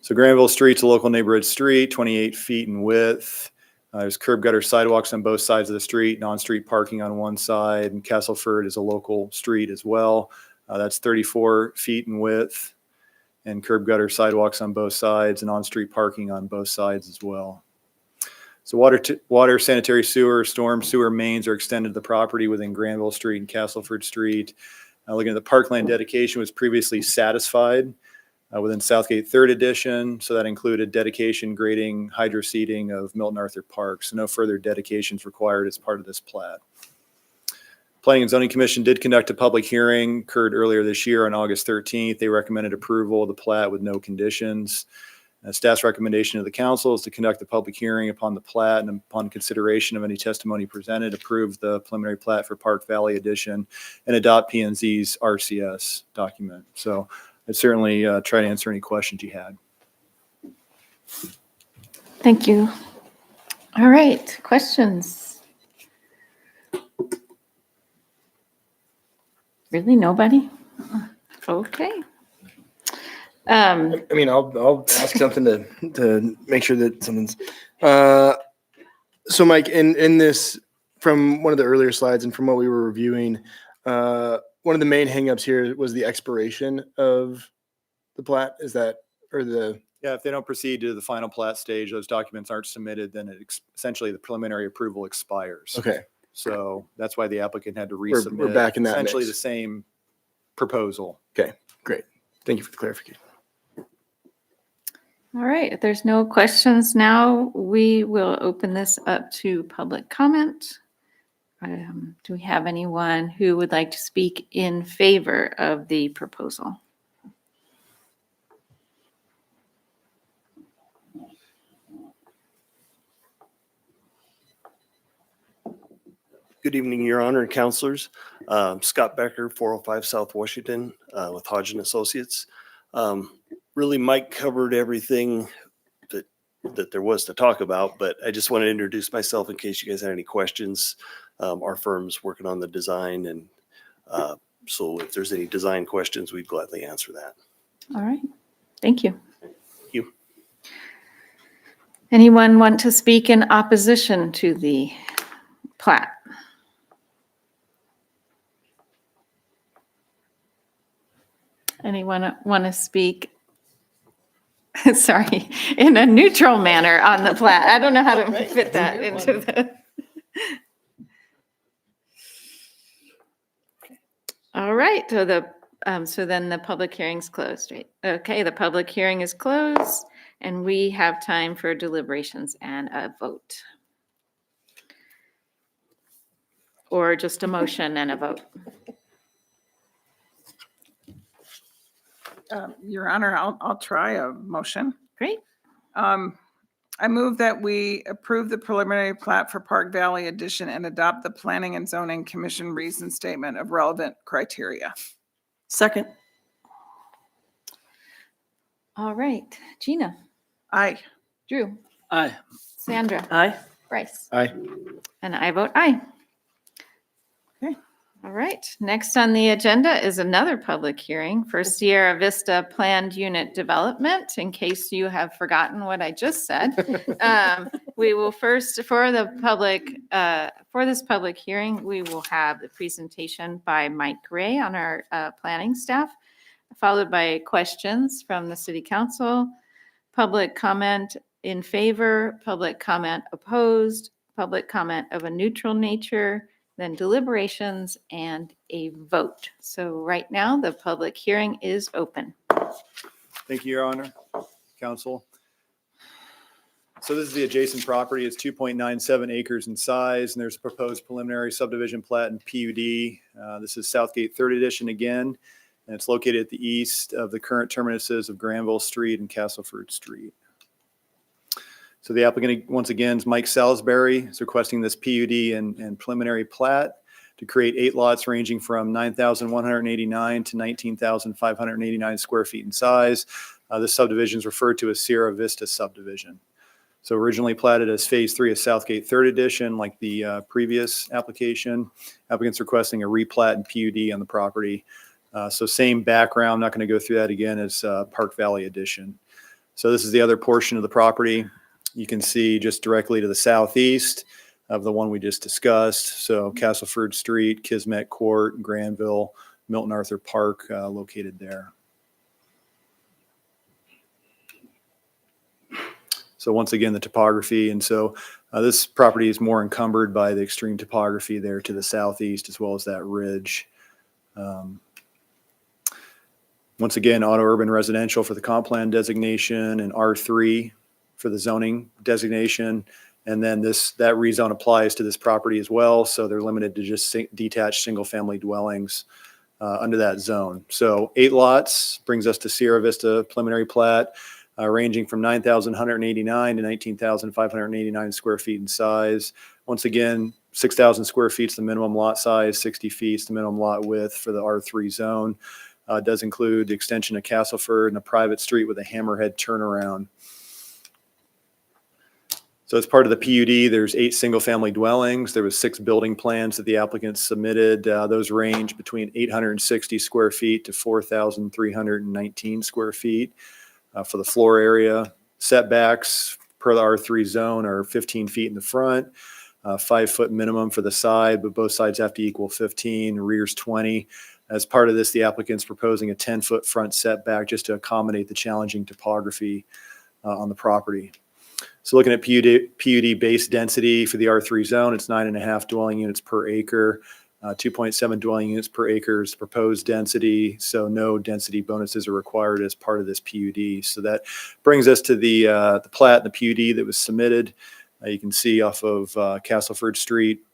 So Granville Street's a local neighborhood street, 28 feet in width. There's curb gutter sidewalks on both sides of the street, non-street parking on one side, and Castleford is a local street as well. That's 34 feet in width, and curb gutter sidewalks on both sides and on-street parking on both sides as well. So water, sanitary sewer, storm sewer mains are extended to the property within Granville Street and Castleford Street. Looking at the parkland dedication was previously satisfied within Southgate 3rd Edition. So that included dedication, grading, hydro seeding of Milton Arthur Park. So no further dedications required as part of this plat. Planning and Zoning Commission did conduct a public hearing, occurred earlier this year on August 13th. They recommended approval of the plat with no conditions. Staff's recommendation to the council is to conduct a public hearing upon the plat, and upon consideration of any testimony presented, approve the preliminary plat for Park Valley Edition and adopt P&Z's RCS document. So I'd certainly try to answer any questions you had. Thank you. All right, questions? Really, nobody? Okay. I mean, I'll ask something to make sure that something's, so Mike, in this, from one of the earlier slides and from what we were reviewing, one of the main hangups here was the expiration of the plat. Is that, or the? Yeah, if they don't proceed to the final plat stage, those documents aren't submitted, then essentially the preliminary approval expires. Okay. So that's why the applicant had to resubmit. We're back in that essentially mix. the same proposal. Okay, great. Thank you for the clarification. All right, if there's no questions now, we will open this up to public comment. Do we have anyone who would like to speak in favor of the proposal? Good evening, Your Honor and Counselors. Scott Becker, 405 South Washington with Hodgin Associates. Really, Mike covered everything that there was to talk about, but I just want to introduce myself in case you guys had any questions. Our firm's working on the design, and so if there's any design questions, we'd gladly answer that. All right, thank you. Thank you. Anyone want to speak in opposition to the plat? Anyone want to speak, sorry, in a neutral manner on the plat? I don't know how to fit that into the. All right, so so then the public hearing's closed, right? Okay, the public hearing is closed, and we have time for deliberations and a vote. Or just a motion and a vote. Your Honor, I'll try a motion. Great. I move that we approve the preliminary plat for Park Valley Edition and adopt the Planning and Zoning Commission reason statement of relevant criteria. Second. All right, Gina, Aye. Drew, Aye. Sandra, Aye. Bryce, Aye. and I vote aye. Okay. All right, next on the agenda is another public hearing for Sierra Vista Planned Unit Development. In case you have forgotten what I just said, we will first, for this public hearing, we will have the presentation by Mike Gray on our planning staff, followed by questions from the City Council, public comment in favor, public comment opposed, public comment of a neutral nature, then deliberations and a vote. So right now, the public hearing is open. Thank you, Your Honor, Council. So this is the adjacent property. It's 2.97 acres in size, and there's a proposed preliminary subdivision plat and PUD. This is Southgate 3rd Edition again, and it's located at the east of the current terminuses of Granville Street and Castleford Street. So the applicant, once again, is Mike Salisbury. Is requesting this PUD and preliminary plat to create 8 lots ranging from 9,189 to 19,589 square feet in size. This subdivision is referred to as Sierra Vista subdivision. So originally platted as Phase 3 of Southgate 3rd Edition, like the previous application. Applicant's requesting a replat and PUD on the property. So same background, not going to go through that again as Park Valley Edition. So this is the other portion of the property. You can see just directly to the southeast of the one we just discussed. So Castleford Street, Kismet Court, Granville, Milton Arthur Park located there. So once again, the topography. And so this property is more encumbered by the extreme topography there to the southeast, as well as that ridge. Once again, auto urban residential for the comp plan designation and R3 for the zoning designation. And then that rezone applies to this property as well. So they're limited to just detached single family dwellings under that zone. So 8 lots brings us to Sierra Vista preliminary plat. Ranging from 9,189 to 19,589 square feet in size. Once again, 6,000 square feet is the minimum lot size, 60 feet is the minimum lot width for the R3 zone. It does include the extension of Castleford and a private street with a hammerhead turnaround. So as part of the PUD, there's 8 single-family dwellings. There was 6 building plans that the applicant submitted. Those range between 860 square feet to 4,319 square feet. For the floor area. Setbacks per the R3 zone are 15 feet in the front, 5 foot minimum for the side, but both sides have to equal 15, rears 20. As part of this, the applicant's proposing a 10-foot front setback just to accommodate the challenging topography on the property. So looking at PUD base density for the R3 zone, it's 9.5 dwelling units per acre. 2.7 dwelling units per acre is proposed density, so no density bonuses are required as part of this PUD. So that brings us to the plat and the PUD that was submitted. You can see off of Castleford Street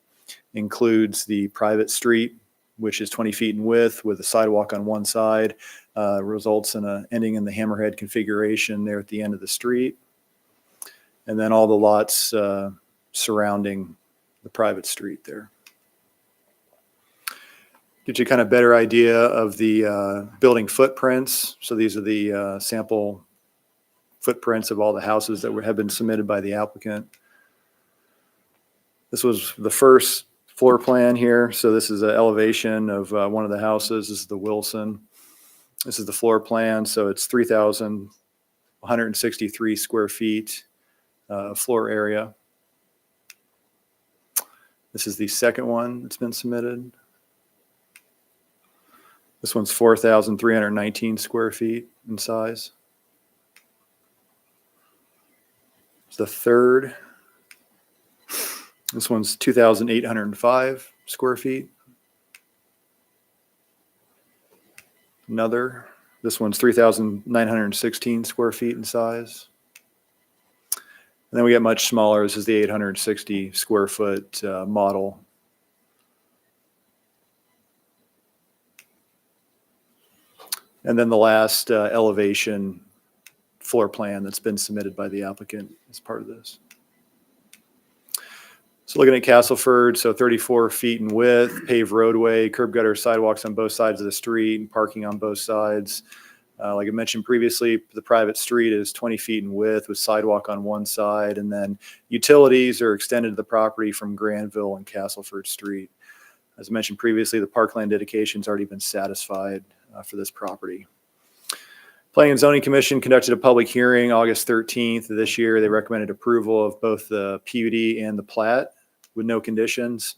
includes the private street, which is 20 feet in width with a sidewalk on one side, results in a ending in the hammerhead configuration there at the end of the street. And then all the lots surrounding the private street there. Gives you kind of better idea of the building footprints. So these are the sample footprints of all the houses that have been submitted by the applicant. This was the first floor plan here. So this is an elevation of one of the houses. This is the Wilson. This is the floor plan. So it's 3,163 square feet floor area. This is the second one that's been submitted. This one's 4,319 square feet in size. It's the third. This one's 2,805 square feet. Another. This one's 3,916 square feet in size. And then we get much smaller. This is the 860 square foot model. And then the last elevation floor plan that's been submitted by the applicant as part of this. So looking at Castleford, so 34 feet in width, paved roadway, curb gutter sidewalks on both sides of the street, and parking on both sides. Like I mentioned previously, the private street is 20 feet in width with sidewalk on one side, and then utilities are extended to the property from Granville and Castleford Street. As I mentioned previously, the parkland dedication's already been satisfied for this property. Planning and Zoning Commission conducted a public hearing August 13th of this year. They recommended approval of both the PUD and the plat with no conditions.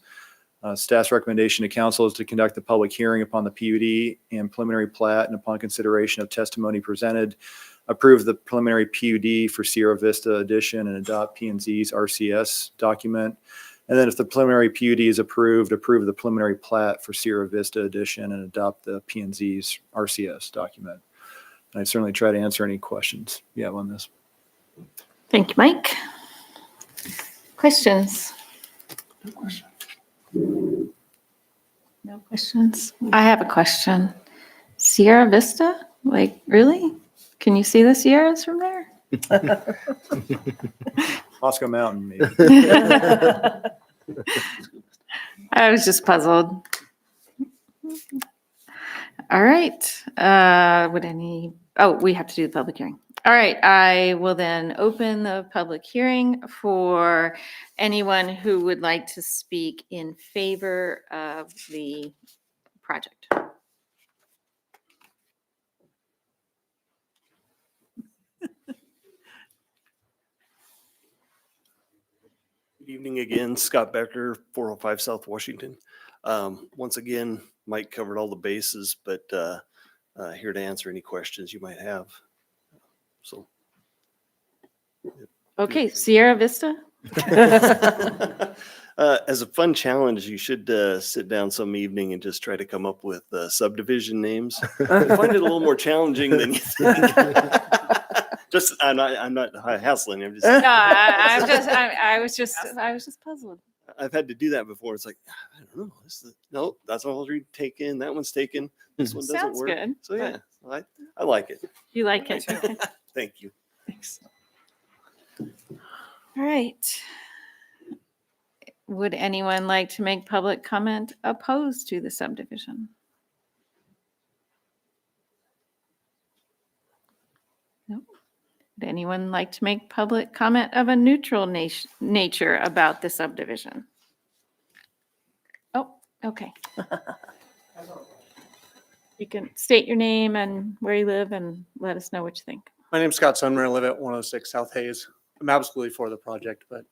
Staff's recommendation to council is to conduct the public hearing upon the PUD and preliminary plat, and upon consideration of testimony presented, approve the preliminary PUD for Sierra Vista Edition and adopt P&Z's RCS document. And then if the preliminary PUD is approved, approve the preliminary plat for Sierra Vista Edition and adopt the P&Z's RCS document. I certainly try to answer any questions you have on this. Thank you, Mike. Questions? No questions? I have a question. Sierra Vista? Like, really? Can you see the Sierras from there? Moscow Mountain, maybe. I was just puzzled. All right. We have to do the public hearing. All right. I will then open the public hearing for anyone who would like to speak in favor of the project. Good evening again, Scott Becker, 405 South Washington. Once again, Mike covered all the bases, but here to answer any questions you might have. So. Okay, Sierra Vista? As a fun challenge, you should sit down some evening and just try to come up with subdivision names. I find it a little more challenging than you think. I'm not hassling. I'm just. No, I was just puzzled. I've had to do that before. It's like, I don't know. No, that's all taken. That one's taken. This one doesn't Sounds work. good. So yeah, I like it. You like it? Thank you. Thanks. All right. Would anyone like to make public comment opposed to the subdivision? No. Would anyone like to make public comment of a neutral nature about the subdivision? Oh, okay. You can state your name and where you live and let us know what you think. My name's Scott Sunmer. I live at 106 South Hayes. I'm absolutely for the project, but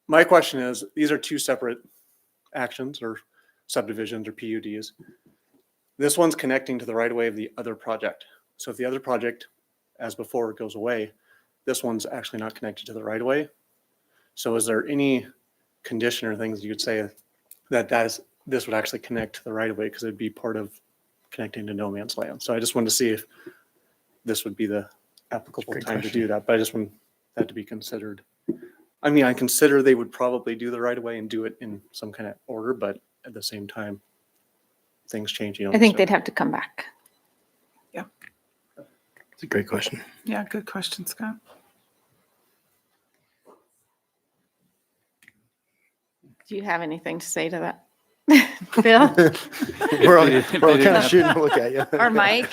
my question is, these are two separate actions or subdivisions or PUDs. This one's connecting to the right of way of the other project. So if the other project, as before, goes away, this one's actually not connected to the right of way. So is there any condition or things you could say that this would actually connect to the right of way because it'd be part of connecting to no man's land? So I just wanted to see if this would be the applicable time to do that, but I just want that to be considered. I mean, I consider they would probably do the right of way and do it in some kind of order, but at the same time, things changing. I think they'd have to come back. It's a great question. Yeah, good question, Scott. Do you have anything to say to that? Bill We're all kind of shooting a look at you. or Mike?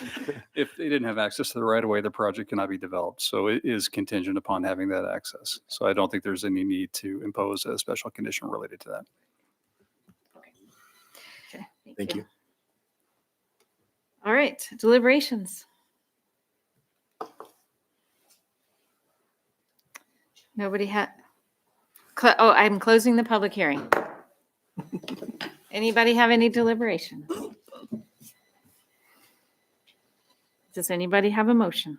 If they didn't have access to the right of way, the project cannot be developed. So it is contingent upon having that access. So I don't think there's any need to impose a special condition related to that. Okay, Thank you. All right, deliberations. Nobody had, I'm closing the public hearing. Anybody have any deliberations? Does anybody have a motion?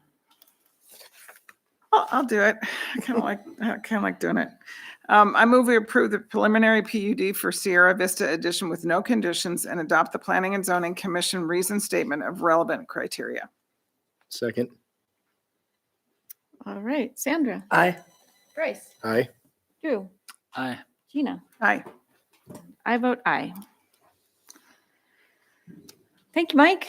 I'll do it. I kind of like doing it. I move we approve the preliminary PUD for Sierra Vista addition with no conditions and adopt the Planning and Zoning Commission reason statement of relevant criteria. Second. All right, Sandra. Aye. Bryce. Aye. Drew. Aye. Gina. Aye. I vote aye. Thank you, Mike.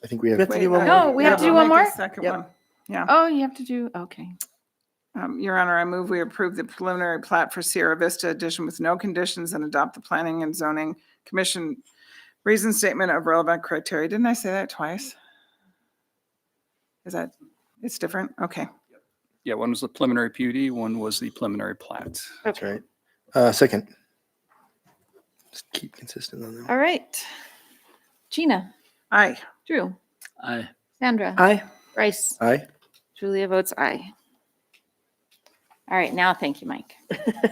I think we have. We have to do one No, more. we have to do I'll one make a more? Second Yep. one. Yeah. Oh, you have to do, okay. Your Honor, I move we approve the preliminary plat for Sierra Vista addition with no conditions and adopt the Planning and Zoning Commission reason statement of relevant criteria. Didn't I say that twice? It's different? Okay. Yeah, one was the preliminary PUD, one was the preliminary plat. That's right. Second. Just keep consistent on that. All right. Gina. Aye. Drew. Aye. Sandra. Aye. Bryce. Aye. Julia votes aye. All right, now thank you, Mike.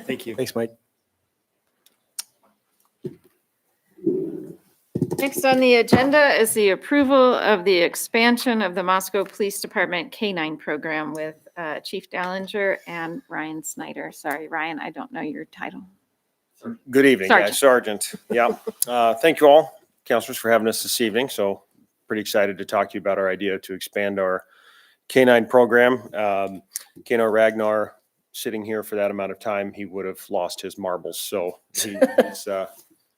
Thank you. Thanks, Mike. Next on the agenda is the approval of the expansion of the Moscow Police Department K-9 program with Chief Dallinger and Ryan Snyder. Sorry, Ryan, I don't know your title. Good evening, Sergeant. Sergeant. Yeah. Thank you all, counselors, for having us this evening. So pretty excited to talk to you about our idea to expand our canine program. Kano Ragnar, sitting here for that amount of time, he would have lost his marbles. So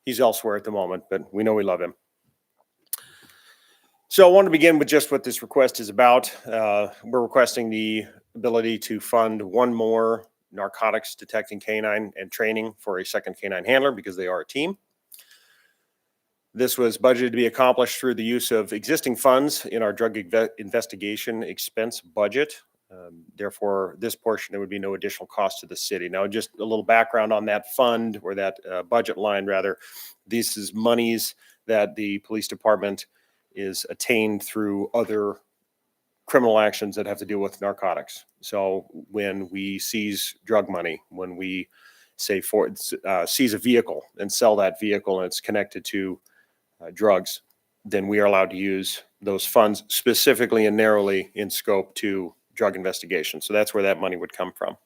he's elsewhere at the moment, but we know we love him. So I want to begin with just what this request is about. We're requesting the ability to fund one more narcotics detecting canine and training for a second canine handler because they are a team. This was budgeted to be accomplished through the use of existing funds in our drug investigation expense budget. Therefore, this portion, there would be no additional cost to the city. Now, just a little background on that fund or that budget line, rather. This is monies that the police department is attained through other criminal actions that have to deal with narcotics. So when we seize drug money, when we say seize a vehicle and sell that vehicle and it's connected to drugs, then we are allowed to use those funds specifically and narrowly in scope to drug investigation. So that's where that money would come from.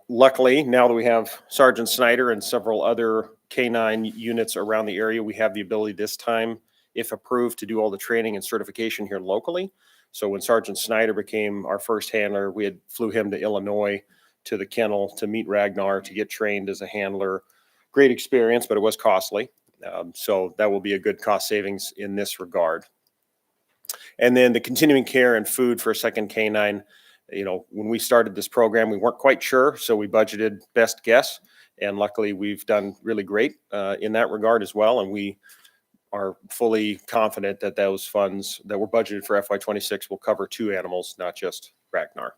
Luckily, now that we have Sergeant Snyder and several other K9 units around the area, we have the ability this time, if approved, to do all the training and certification here locally. So when Sergeant Snyder became our first handler, we had flew him to Illinois to the kennel to meet Ragnar, to get trained as a handler. Great experience, but it was costly. So that will be a good cost savings in this regard. And then the continuing care and food for a second K9. When we started this program, we weren't quite sure, so we budgeted best guess. And luckily, we've done really great in that regard as well. And we are fully confident that those funds that were budgeted for FY26 will cover 2 animals, not just Ragnar.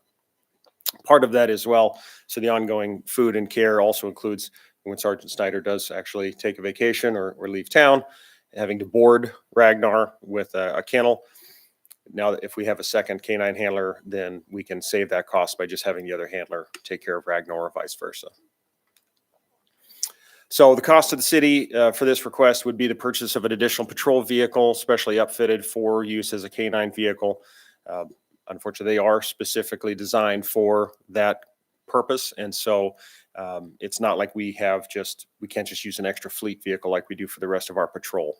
Part of that as well, so the ongoing food and care also includes when Sergeant Snyder does actually take a vacation or leave town, having to board Ragnar with a kennel. Now, if we have a second canine handler, then we can save that cost by just having the other handler take care of Ragnar or vice versa. So the cost to the city for this request would be the purchase of an additional patrol vehicle, specially upfitted for use as a canine vehicle. Unfortunately, they are specifically designed for that purpose. And so it's not like we can't just use an extra fleet vehicle like we do for the rest of our patrol.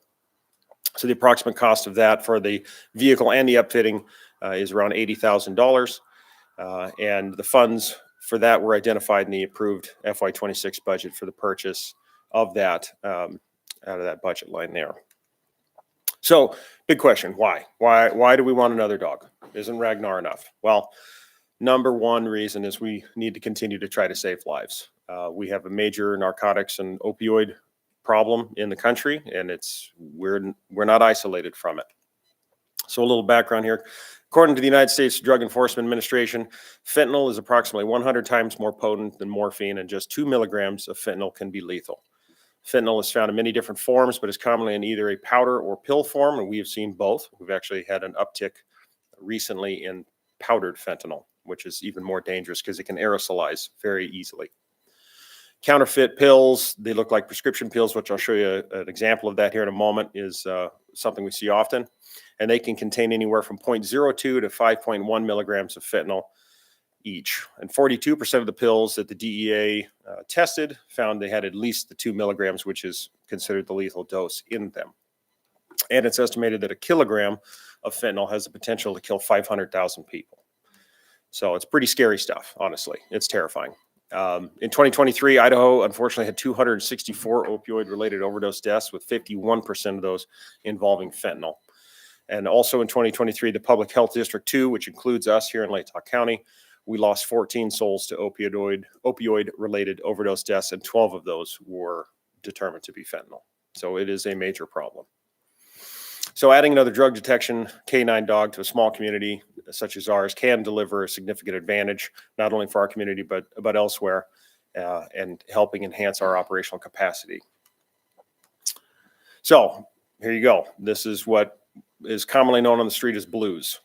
So the approximate cost of that for the vehicle and the upfitting is around $80,000. And the funds for that were identified in the approved FY26 budget for the purchase of that out of that budget line there. So big question, why? Why do we want another dog? Isn't Ragnar enough? Well, number one reason is we need to continue to try to save lives. We have a major narcotics and opioid problem in the country, and we're not isolated from it. So a little background here. According to the United States Drug Enforcement Administration, fentanyl is approximately 100 times more potent than morphine, and just 2 milligrams of fentanyl can be lethal. Fentanyl is found in many different forms, but is commonly in either a powder or pill form, and we have seen both. We've actually had an uptick recently in powdered fentanyl, which is even more dangerous because it can aerosolize very easily. Counterfeit pills, they look like prescription pills, which I'll show you an example of that here in a moment, is something we see often. And they can contain anywhere from 0.02 to 5.1 milligrams of fentanyl each. And 42% of the pills that the DEA tested found they had at least the 2 milligrams, which is considered the lethal dose in them. And it's estimated that a kilogram of fentanyl has the potential to kill 500,000 people. So it's pretty scary stuff, honestly. It's terrifying. In 2023, Idaho unfortunately had 264 opioid-related overdose deaths, with 51% of those involving fentanyl. And also in 2023, the Public Health District 2, which includes us here in Latah County, we lost 14 souls to opioid-related overdose deaths, and 12 of those were determined to be fentanyl. So it is a major problem. So adding another drug detection canine dog to a small community such as ours can deliver a significant advantage, not only for our community, but elsewhere, and helping enhance our operational capacity. So here you go. This is what is commonly known on the street as blues.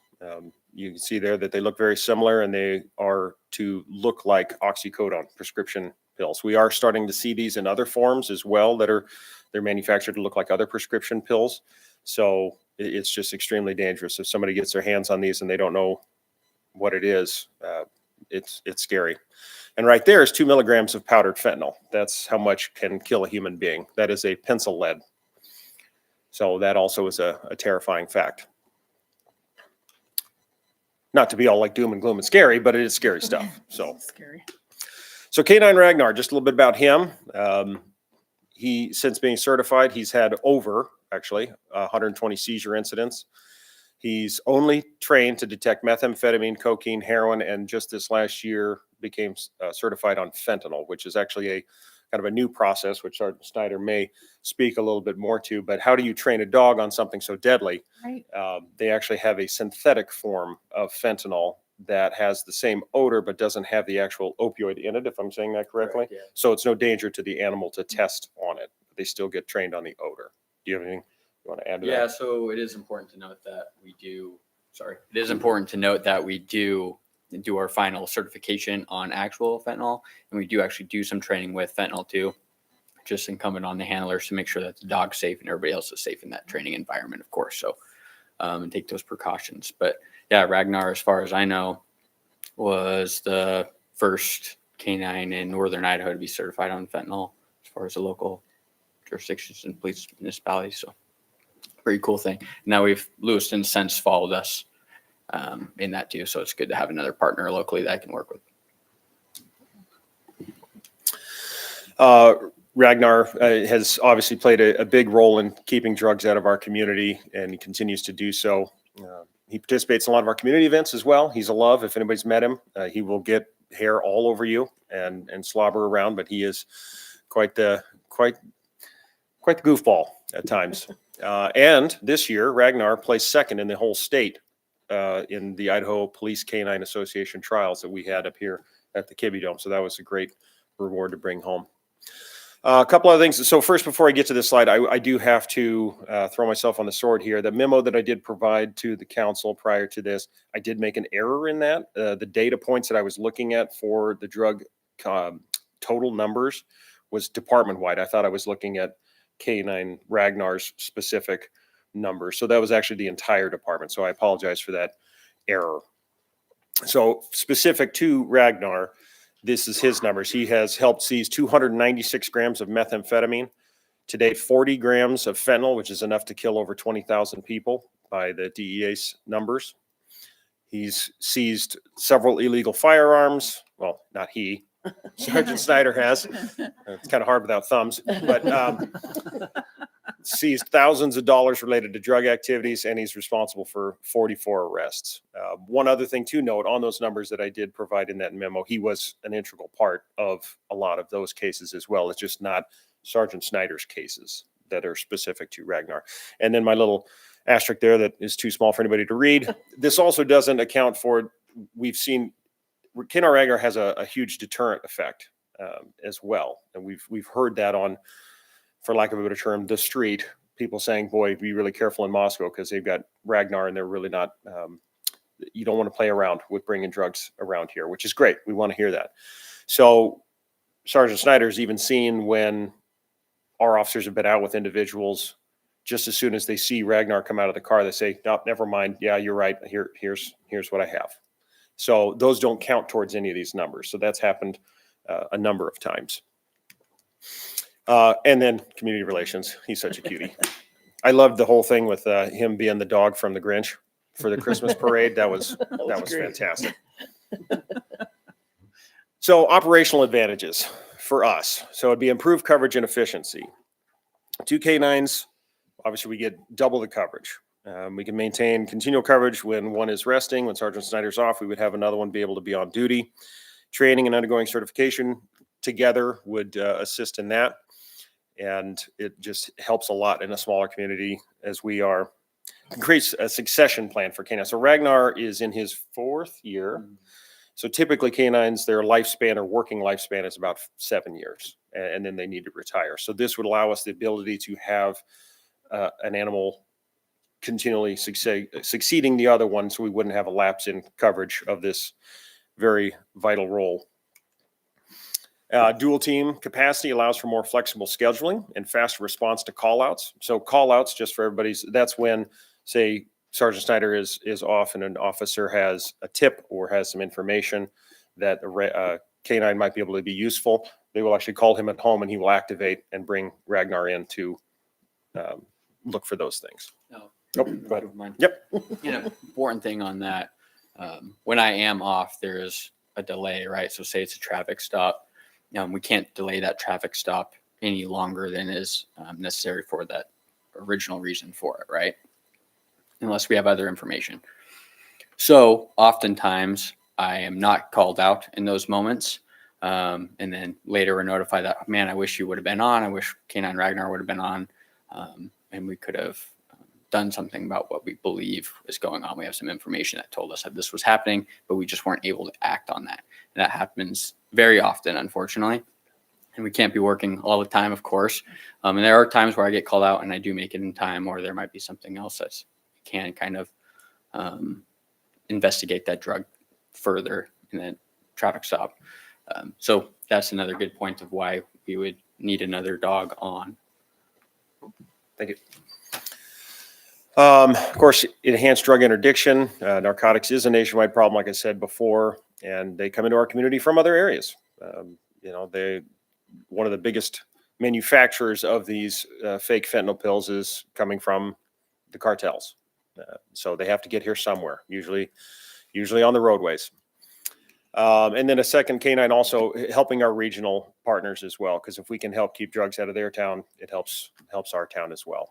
You can see there that they look very similar, and they are to look like oxycodone prescription pills. We are starting to see these in other forms as well they're manufactured to look like other prescription pills. So it's just extremely dangerous. If somebody gets their hands on these and they don't know what it is, it's scary. And right there is 2 milligrams of powdered fentanyl. That's how much can kill a human being. That is a pencil lead. So that also is a terrifying fact. Not to be all like doom and gloom and scary, but it is scary stuff. So Scary. So K9 Ragnar, just a little bit about him. He, since being certified, he's had over, actually, 120 seizure incidents. He's only trained to detect methamphetamine, cocaine, heroin, and just this last year became certified on fentanyl, which is actually a kind of a new process, which Sergeant Snyder may speak a little bit more to. But how do you train a dog on something so deadly? Right. They actually have a synthetic form of fentanyl that has the same odor but doesn't have the actual opioid in it, if I'm saying that correctly. Correct, yeah. So it's no danger to the animal to test on it. They still get trained on the odor. Do you have anything you want to add to Yeah, that? so it is important to note that we do, it is important to note that we do our final certification on actual fentanyl, and we do actually do some training with fentanyl too. Just incumbent on the handlers to make sure that the dog's safe and everybody else is safe in that training environment, of course. So, and take those precautions. But yeah, Ragnar, as far as I know, was the first canine in northern Idaho to be certified on fentanyl as far as the local jurisdictions and police municipalities. So pretty cool thing. Now Lewiston since followed us in that too. So it's good to have another partner locally that I can work with. Ragnar has obviously played a big role in keeping drugs out of our community, and he continues to do so. He participates in a lot of our community events as well. He's a love. If anybody's met him, he will get hair all over you and slobber around, but he is quite the goofball at times. And this year, Ragnar placed second in the whole state in the Idaho Police Canine Association trials that we had up here at the Kibbe Dome. So that was a great reward to bring home. A couple other things. So first, before I get to this slide, I do have to throw myself on the sword here. The memo that I did provide to the council prior to this, I did make an error in that. The data points that I was looking at for the drug total numbers was department-wide. I thought I was looking at K9 Ragnar's specific numbers. So that was actually the entire department. So I apologize for that error. So specific to Ragnar, this is his numbers. He has helped seize 296 grams of methamphetamine. To date, 40 grams of fentanyl, which is enough to kill over 20,000 people by the DEA's numbers. He's seized several illegal firearms. Well, not he. Sergeant Snyder has. It's kind of hard without thumbs. But seized thousands of dollars related to drug activities, and he's responsible for 44 arrests. One other thing to note on those numbers that I did provide in that memo, he was an integral part of a lot of those cases as well. It's just not Sergeant Snyder's cases that are specific to Ragnar. And then my little asterisk there that is too small for anybody to read. This also doesn't account for, we've seen, K9 Ragnar has a huge deterrent effect as well. And we've heard that on, for lack of a better term, the street, people saying, boy, be really careful in Moscow because they've got Ragnar and they're really not, you don't want to play around with bringing drugs around here, which is great. We want to hear that. So Sergeant Snyder's even seen when our officers have been out with individuals, just as soon as they see Ragnar come out of the car, they say, no, never mind. Yeah, you're right. Here's what I have. So those don't count towards any of these numbers. So that's happened a number of times. And then community relations. He's such a cutie. I loved the whole thing with him being the dog from the Grinch for the Christmas parade. That was fantastic. So operational advantages for us. So it'd be improved coverage and efficiency. 2 K9s, obviously we get double the coverage. We can maintain continual coverage when one is resting. When Sergeant Snyder's off, we would have another one be able to be on duty. Training and undergoing certification together would assist in that. And it just helps a lot in a smaller community as we are. It creates a succession plan for canines. So Ragnar is in his 4th year. So typically canines, their lifespan or working lifespan is about 7 years, and then they need to retire. So this would allow us the ability to have an animal continually succeeding the other one, so we wouldn't have a lapse in coverage of this very vital role. Dual team capacity allows for more flexible scheduling and faster response to callouts. So callouts, just for everybody's, that's when, say, Sergeant Snyder is off and an officer has a tip or has some information that a canine might be able to be useful. They will actually call him at home and he will activate and bring Ragnar in to look for those things. No. Oh, go ahead. Mind. Yep. An important thing on that, when I am off, there's a delay, right? So say it's a traffic stop. We can't delay that traffic stop any longer than is necessary for that original reason for it, right? Unless we have other information. So oftentimes I am not called out in those moments. And then later we're notified that, man, I wish you would have been on. I wish K9 Ragnar would have been on. And we could have done something about what we believe is going on. We have some information that told us that this was happening, but we just weren't able to act on that. And that happens very often, unfortunately. And we can't be working all the time, of course. And there are times where I get called out and I do make it in time, or there might be something else that's can kind of investigate that drug further in a traffic stop. So that's another good point of why we would need another dog on. Thank you. Of course, enhanced drug interdiction, narcotics is a nationwide problem, like I said before, and they come into our community from other areas. One of the biggest manufacturers of these fake fentanyl pills is coming from the cartels. So they have to get here somewhere, usually on the roadways. And then a second, K9 also helping our regional partners as well, because if we can help keep drugs out of their town, it helps our town as well.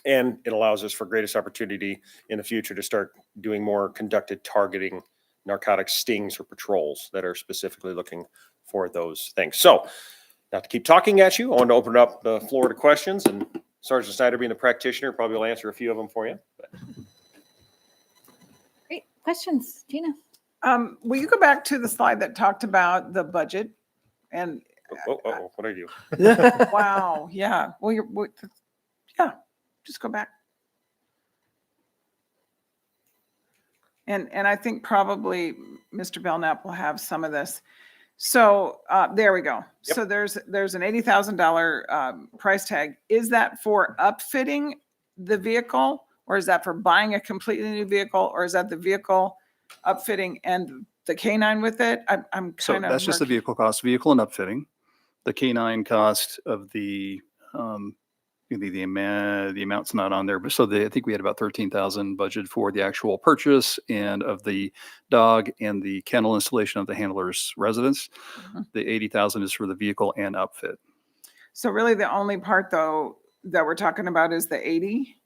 And it allows us for greatest opportunity in the future to start doing more conducted targeting narcotic stings or patrols that are specifically looking for those things. So not to keep talking at you, I want to open up the floor to questions, and Sergeant Snyder, being the practitioner, probably will answer a few of them for you. Great. Questions, Gina? Will you go back to the slide that talked about the budget? And what did I do? wow, yeah. Well, yeah, just go back. And I think probably Mr. Belknap will have some of this. So there we go. Yep. So there's an $80,000 price tag. Is that for upfitting the vehicle, or is that for buying a completely new vehicle, or is that the vehicle upfitting and the K9 with it? I'm So kind of that's just the vehicle cost, vehicle and upfitting. The K9 cost of the amount's not on there, but so I think we had about 13,000 budget for the actual purchase and of the dog and the kennel installation of the handler's residence. Mhm. The 80,000 is for the vehicle and upfit. So really the only part though that we're talking about is the 80,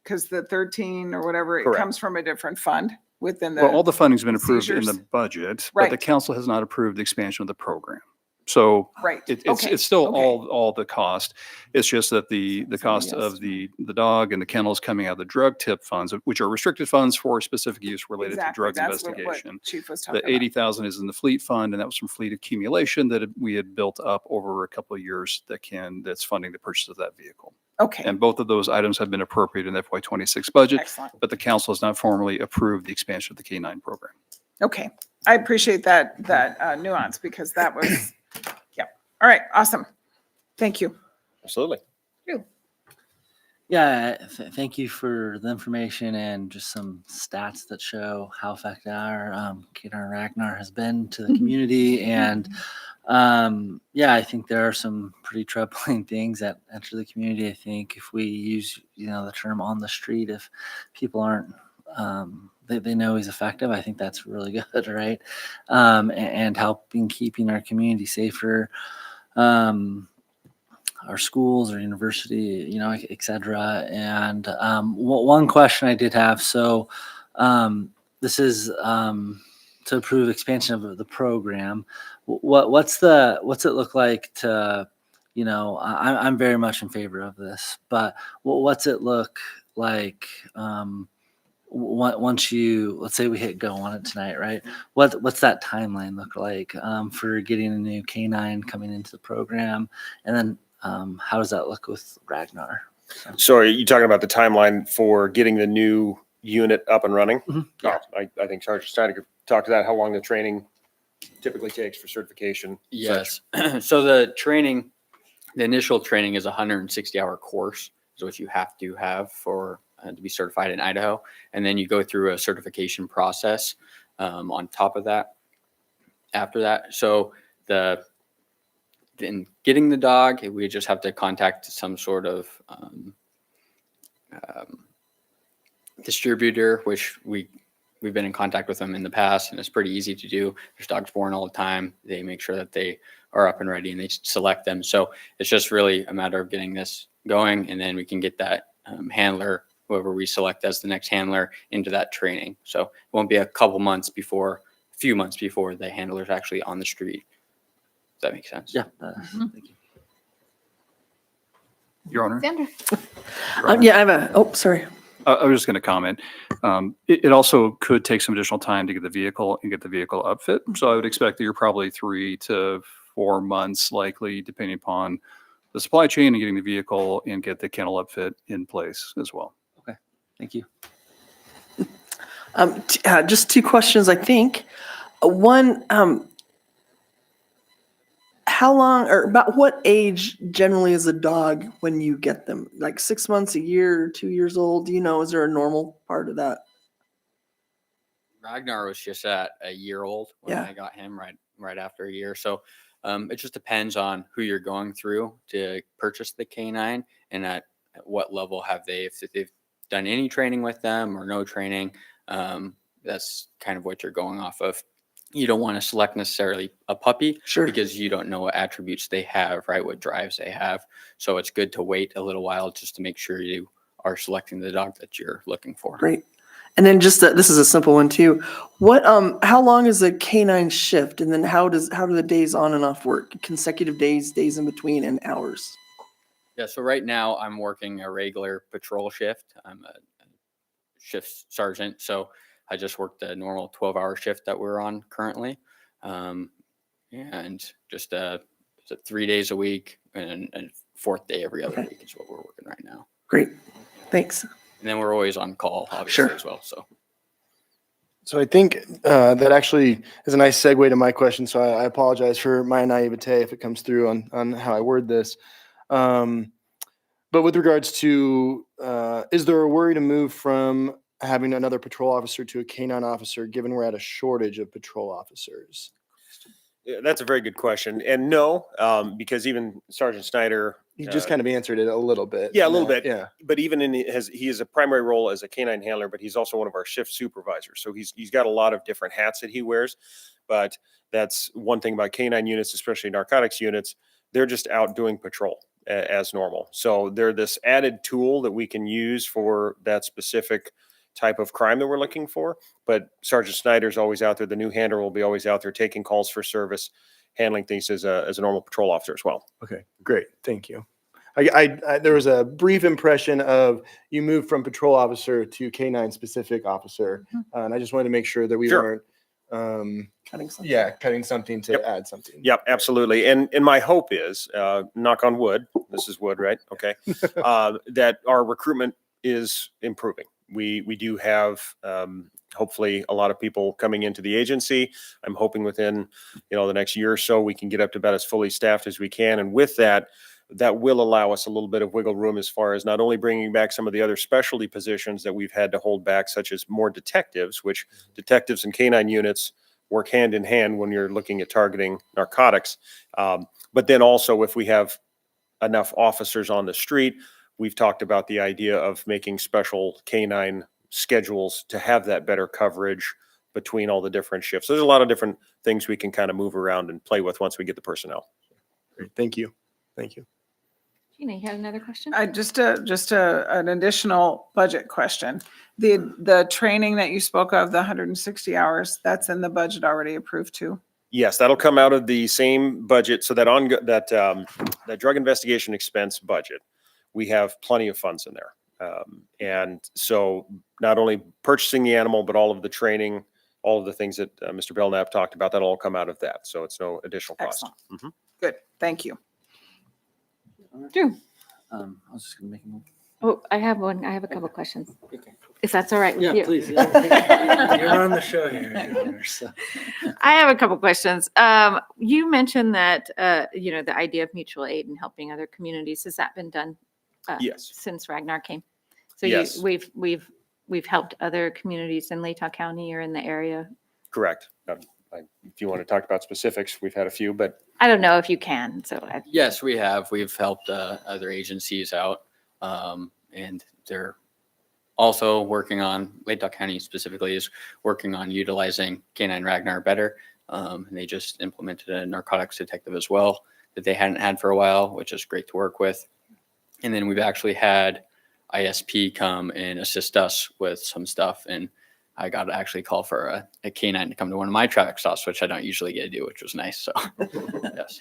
because the 13 or whatever, it Correct. comes from a different fund within the. Well, all the funding's been approved in seizures. the budget, but the Right. council has not approved the expansion of the program. So Right. it's Okay. it's still Okay. all the cost. It's just that the cost yes. of the dog and the kennels coming out of the drug tip funds, which are restricted funds for specific use related to Exactly. drugs That's what investigation. Chief was talking The about. 80,000 is in the fleet fund, and that was from fleet accumulation that we had built up over a couple of years that's funding the purchase of that vehicle. Okay. And both of those items have been appropriated in the FY26 budget, Excellent. but the council has not formally approved the expansion of the K9 program. Okay. I appreciate that nuance, because that was, yeah. All right. Awesome. Thank you. Absolutely. Yeah, thank you for the information and just some stats that show how effective our K9 Ragnar has been to the community. And yeah, I think there are some pretty troubling things that enter the community. I think if we use, the term on the street, if people aren't, they know he's effective, I think that's really good, right? And helping keeping our community safer. Our schools or university, et cetera. And one question I did have, so this is to approve expansion of the program. What's it look like to, I'm very much in favor of this, but what's it look like once let's say we hit go on it tonight, right? What's that timeline look like for getting a new K9 coming into the program? And then how does that look with Ragnar? So are you talking about the timeline for getting the new unit up and running? Mhm. Yeah. I think Sergeant Steiner could talk to that, how long the training typically takes for certification. Yes. So the initial training is a 160-hour course, is what you have to have for to be certified in Idaho. And then you go through a certification process on top of that, after that. So in getting the dog, we just have to contact some sort of distributor, which we've been in contact with them in the past, and it's pretty easy to do. There's dogs born all the time. They make sure that they are up and ready, and they select them. So it's just really a matter of getting this going, and then we can get that handler, whoever we select as the next handler, into that training. So it won't be a few months before the handler's actually on the street. Does that make sense? Yeah. Thank you. Your Honor. Sandra? Yeah, I have sorry. I was just going to comment. It also could take some additional time to get the vehicle and get the vehicle upfit. So I would expect that you're probably 3 to 4 months likely, depending upon the supply chain and getting the vehicle and get the kennel upfit in place as well. Okay, thank you. Just two questions, I think. One, how long or about what age generally is a dog when you get them? Like 6 months, a year, 2 years old? Do you know, is there a normal part of that? Ragnar was just at a year old when Yeah. I got him right after a year. So it just depends on who you're going through to purchase the canine and at what level if they've done any training with them or no training. That's kind of what you're going off of. You don't want to select necessarily a puppy because you don't know what attributes they have, right? What drives they have. So it's good to wait a little while just to make sure you are selecting the dog that you're looking for. Great. And then just this is a simple one too. How long is a canine shift? And then how do the days on and off work? Consecutive days, days in between, and hours? Yeah, so right now I'm working a regular patrol shift. I'm a shift sergeant, so I just worked the normal 12-hour shift that we're on currently. And just 3 days a week and a fourth day every other week is what we're working right now. Great, thanks. And then we're always on call, obviously, as well. So I think that actually is a nice segue to my question. So I apologize for my naivete if it comes through on how I word this. But with regards to, is there a worry to move from having another patrol officer to a canine officer, given we're at a shortage of patrol officers? Yeah, that's a very good question. And no, because even Sergeant Snyder. You just kind of answered it a little bit. Yeah, a little bit. Yeah. But even he has a primary role as a canine handler, but he's also one of our shift supervisors. So he's got a lot of different hats that he wears. But that's one thing about canine units, especially narcotics units. They're just out doing patrol as normal. So they're this added tool that we can use for that specific type of crime that we're looking for. But Sergeant Snyder's always out there. The new handler will be always out there taking calls for service, handling things as a normal patrol officer as well. Okay, great. Thank you. There was a brief impression of you moved from patrol officer to canine specific officer. And I just wanted to make sure that we weren't cutting something. Yeah, cutting something to add something. Yep, absolutely. And my hope is, knock on wood, this is wood, right? Okay. That our recruitment is improving. We do have hopefully a lot of people coming into the agency. I'm hoping within the next year or so we can get up to about as fully staffed as we can. And with that will allow us a little bit of wiggle room as far as not only bringing back some of the other specialty positions that we've had to hold back, such as more detectives, which detectives and canine units work hand in hand when you're looking at targeting narcotics. But then also if we have enough officers on the street, we've talked about the idea of making special canine schedules to have that better coverage between all the different shifts. So there's a lot of different things we can kind of move around and play with once we get the personnel. Great. Thank you. Thank you. Gina, you had another question? Just an additional budget question. The training that you spoke of, the 160 hours, that's in the budget already approved too? Yes, that'll come out of the same budget. So that drug investigation expense budget, we have plenty of funds in there. And so not only purchasing the animal, but all of the training, all of the things that Mr. Belknap talked about, that'll all come out of that. So it's no additional cost. Excellent. Good, thank you. Drew. I was just gonna make a move. Oh, I have one. I have a couple questions. If that's all right with Yeah, you. please. You're on the show here. So. I have a couple questions. You mentioned that, the idea of mutual aid and helping other communities, has that been done? Yes. Since Ragnar came? So Yes. we've helped other communities in Latah County or in the area? Correct. If you want to talk about specifics, we've had a few, but I don't know if you can, Yes, we have. We've helped other agencies out, and they're Also working on, Lake County specifically is working on utilizing K9 Ragnar better. And they just implemented a narcotics detective as well that they hadn't had for a while, which is great to work with. And then we've actually had ISP come and assist us with some stuff. And I got to actually call for a K9 to come to one of my traffic stops, which I don't usually get to do, which was nice. So yes.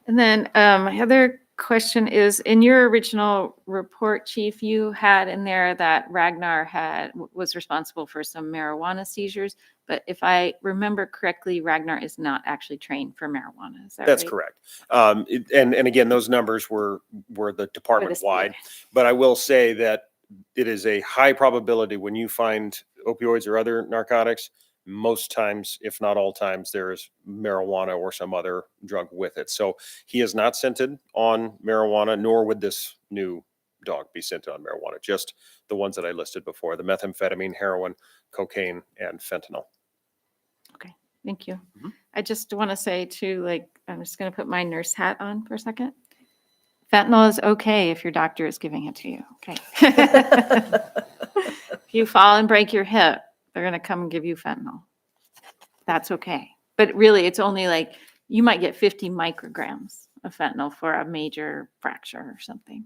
And then my other question is, in your original report, Chief, you had in there that Ragnar was responsible for some marijuana seizures. But if I remember correctly, Ragnar is not actually trained for marijuana. Is that That's right? correct. And again, those numbers were the department wide, but I will say that it is a high probability when you find opioids or other narcotics, most times, if not all times, there is marijuana or some other drug with it. So he is not scented on marijuana, nor would this new dog be scented on marijuana, just the ones that I listed before, the methamphetamine, heroin, cocaine, and fentanyl. Okay, thank you. I just want to say too, like, I'm just going to put my nurse hat on for a second. Fentanyl is okay if your doctor is giving it to you. Okay. If you fall and break your hip, they're going to come and give you fentanyl. That's okay. But really, it's only like, you might get 50 micrograms of fentanyl for a major fracture or something.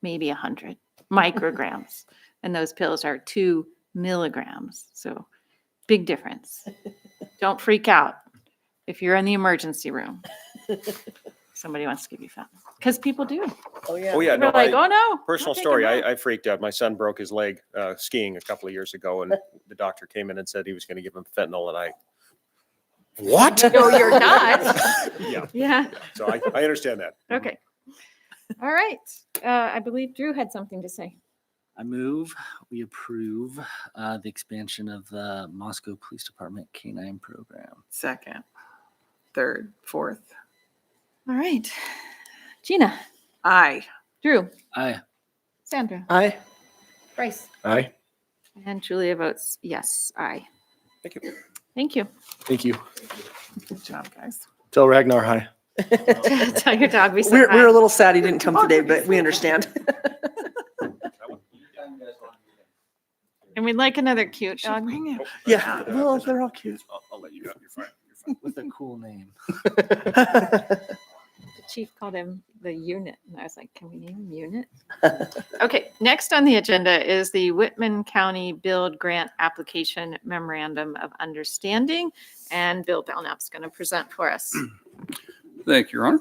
Maybe 100 micrograms. And those pills are 2 milligrams. So big difference. Don't freak out if you're in the emergency room. Somebody wants to give you fentanyl. Because people do. Oh, yeah. Oh yeah, People are like, oh no. Personal I'll take story. him out. I freaked out. My son broke his leg skiing a couple of years ago, and the doctor came in and said he was going to give him fentanyl, and I. What? No, you're not. Yeah. Yeah. So I understand that. Okay. All right. I believe Drew had something to say. I move we approve the expansion of the Moscow Police Department K9 program. Second, third, fourth. All right. Gina, Aye. Drew, Aye. Sandra, Aye. Bryce, Aye. and Julia votes yes. Aye. Thank you. Thank you. Thank you. Good job, guys. Tell Ragnar hi. Tell your dog we said We're hi. a little sad he didn't come today, but we understand. And we'd like another cute dog. Yeah, well, they're all cute. I'll let you go. You're fine. You're fine. With a cool name. The chief called him the unit. And I was like, can we name him Unit? Okay, next on the agenda is the Whitman County Build Grant Application Memorandum of Understanding. And Bill Belknap's going to present for us. Thank you, Your Honor.